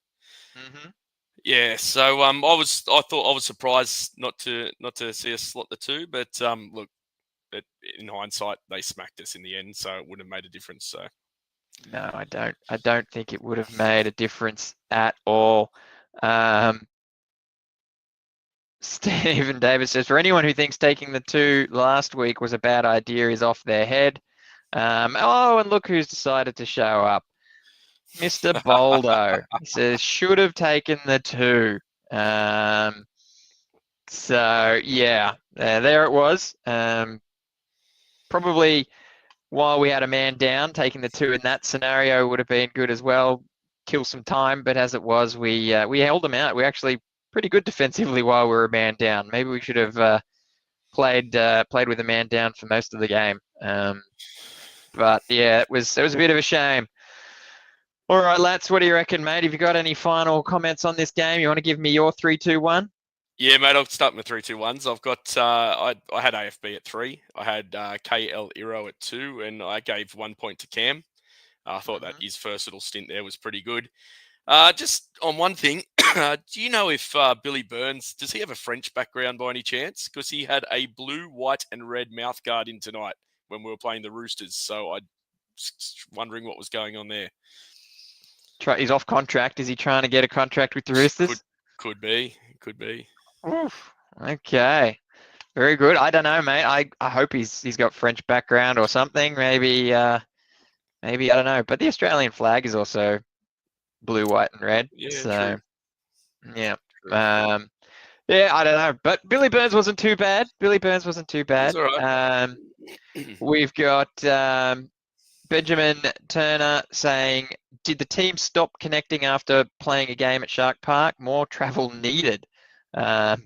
Mm-hmm. Yeah, so I was surprised not to see us slot the 2, but look, in hindsight they smacked us in the end, so it wouldn't have made a difference. So no, I don't think it would have made a difference at all. Stephen Davis says, for anyone who thinks taking the 2 last week was a bad idea is off their head. Oh, and look who's decided to show up. Mr. Boldo. He says, should have taken the 2. So, yeah, there it was. Probably while we had a man down, taking the 2 in that scenario would have been good as well. Kill some time, but as it was, we held them out. We actually pretty good defensively while we were a man down. Maybe we should have played with a man down for most of the game. But yeah, it was a bit of a shame. All right, Lats, what do you reckon, mate? Have you got any final comments on this game? You want to give me your 3-2-1? yeah, mate, I'll start with 3-2-1s. I've got I had AFB at 3. I had KL Iro at 2, and I gave 1 point to Cam. I thought that his first little stint there was pretty good. Just on one thing, do you know if Billy Burns, does he have a French background by any chance? Because he had a blue, white, and red mouthguard in tonight when we were playing the Roosters. So I'm just wondering what was going on there. He's off contract. Is he trying to get a contract with the Roosters? Could be. Oof. Okay. Very good. I don't know, mate. I hope he's got French background or something. Maybe I don't know. But the Australian flag is also blue, white, and red. Yeah, so true. yeah. True. Yeah, I don't know. But Billy Burns wasn't too bad. That's all right. We've got Benjamin Turner saying, did the team stop connecting after playing a game at Shark Park? More travel needed. I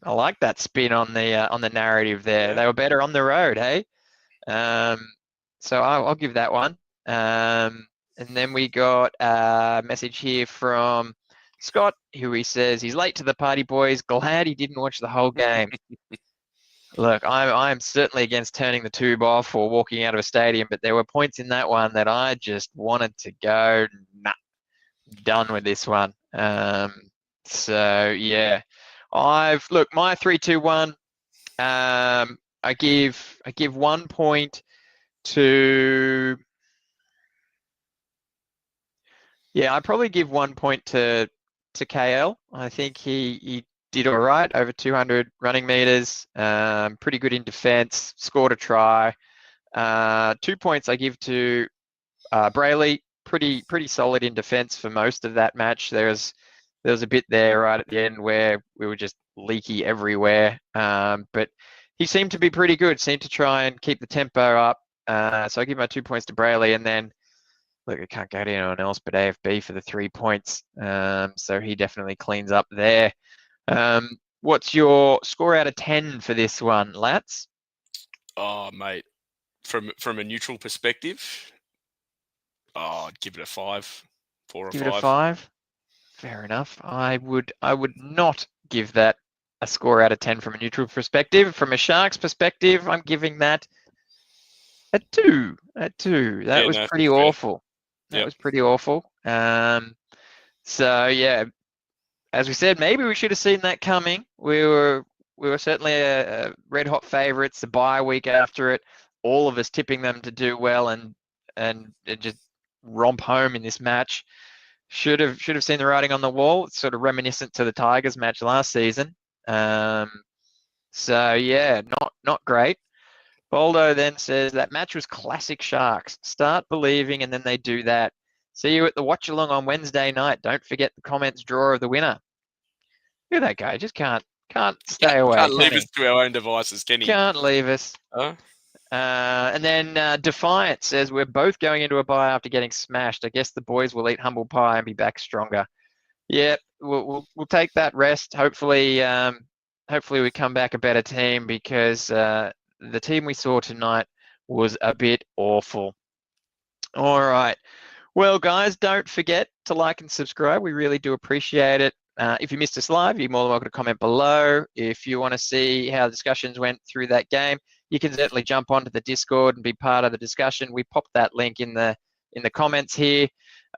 like that spin on the narrative there. Yeah. They were better on the road, hey? So I'll give that one. And then we got a message here from Scott, who he says he's late to the party, boys. Glad he didn't watch the whole game. Look, I'm certainly against turning the tube off or walking out of a stadium, but there were points in that one that I just wanted to go, nah, done with this one. So yeah, my 3-2-1. I give 1 point to. Yeah, I probably give 1 point to KL. I think he did all right, over 200 running meters, pretty good in defense, scored a try. 2 points I give to Brayley, pretty solid in defense for most of that match. There was a bit there right at the end where we were just leaky everywhere, but he seemed to be pretty good, seemed to try and keep the tempo up. So I give my 2 points to Brayley, and then look, I can't go to anyone else but AFB for the 3 points. So he definitely cleans up there. What's your score out of 10 for this one, Lats? Oh, mate. from a neutral perspective, I'd give it a 5, 4 or Give 5. it a 5. Fair enough. I would not give that a score out of 10 from a neutral perspective. From a Sharks perspective, I'm giving that a 2. A 2. That was pretty fair. awful. That was pretty awful. So yeah, as we said, maybe we should have seen that coming. We were certainly a red hot favourites. The bye week after it, all of us tipping them to do well and just romp home in this match. Should have seen the writing on the wall. It's sort of reminiscent to the Tigers match last season. So yeah, not great. Boldo then says that match was classic Sharks. Start believing and then they do that. See you at the watch along on Wednesday night. Don't forget the comments draw of the winner. Look at that guy. Just can't stay away. Can't leave us to our own devices, can he? Can't leave us. Huh? And then Defiant says we're both going into a bye after getting smashed. I guess the boys will eat humble pie and be back stronger. Yeah, we'll take that rest. Hopefully we come back a better team because the team we saw tonight was a bit awful. All right. Well, guys, don't forget to like and subscribe. We really do appreciate it. If you missed us live, you're more than welcome to comment below. If you want to see how the discussions went through that game, you can certainly jump onto the Discord and be part of the discussion. We popped that link in the comments here.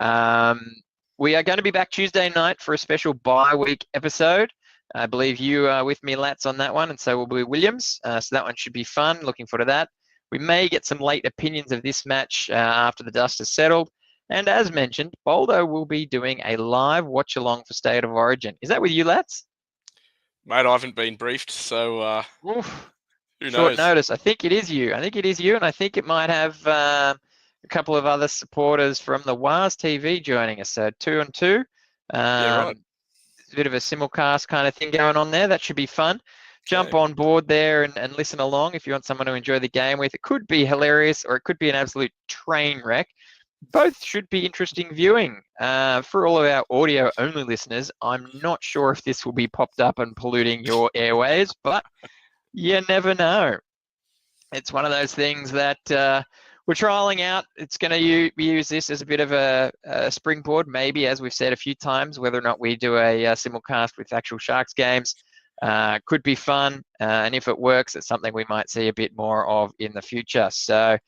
We are going to be back Tuesday night for a special bye week episode. I believe you are with me, Lats, on that one, and so will be Williams. So that one should be fun. Looking forward to that. We may get some late opinions of this match after the dust has settled. And as mentioned, Boldo will be doing a live watch-along for State of Origin. Is that with you, Lats? Mate, I haven't been briefed, so who knows? Short notice. I think it is you. And I think it might have a couple of other supporters from the WAS TV joining us. So 2 and 2. Yeah, right. A bit of a simulcast kind of thing going on there. That should be fun. Jump on board there and listen along if you want someone to enjoy the game with. It could be hilarious or it could be an absolute train wreck. Both should be interesting viewing. For all of our audio-only listeners, I'm not sure if this will be popped up and polluting your airways, but you never know. It's one of those things that we're trialing out. It's going to use this as a bit of a springboard, maybe, as we've said a few times, whether or not we do a simulcast with actual Sharks games. Could be fun, and if it works, it's something we might see a bit more of in the future. So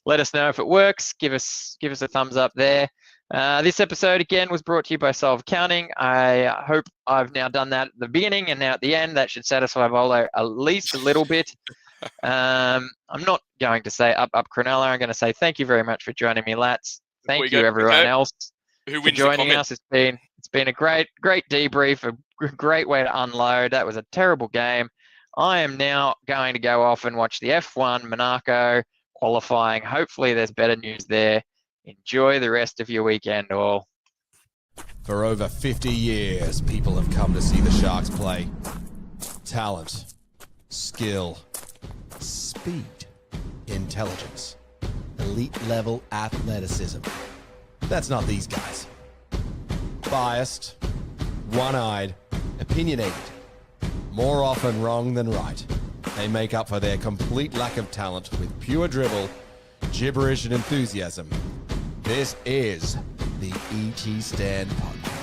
let us know if it works. Give us a thumbs up there. This episode, again, was brought to you by Solve Accounting. I hope I've now done that at the beginning and now at the end. That should satisfy Volo at least a little bit. I'm not going to say up Cronulla. I'm going to say thank you very much for joining me, Lats. Thank you, everyone else, for joining us. It's been a great debrief, a great way to unload. That was a terrible game. I am now going to go off and watch the F1 Monaco qualifying. Hopefully there's better news there. Enjoy the rest of your weekend, all. For over 50 years, people have come to see the Sharks play. Talent, skill, speed, intelligence, elite-level athleticism. That's not these guys. Biased, one-eyed, opinionated, more often wrong than right. They make up for their complete lack of talent with pure dribble, gibberish, and enthusiasm. This is the ET Stand Podcast.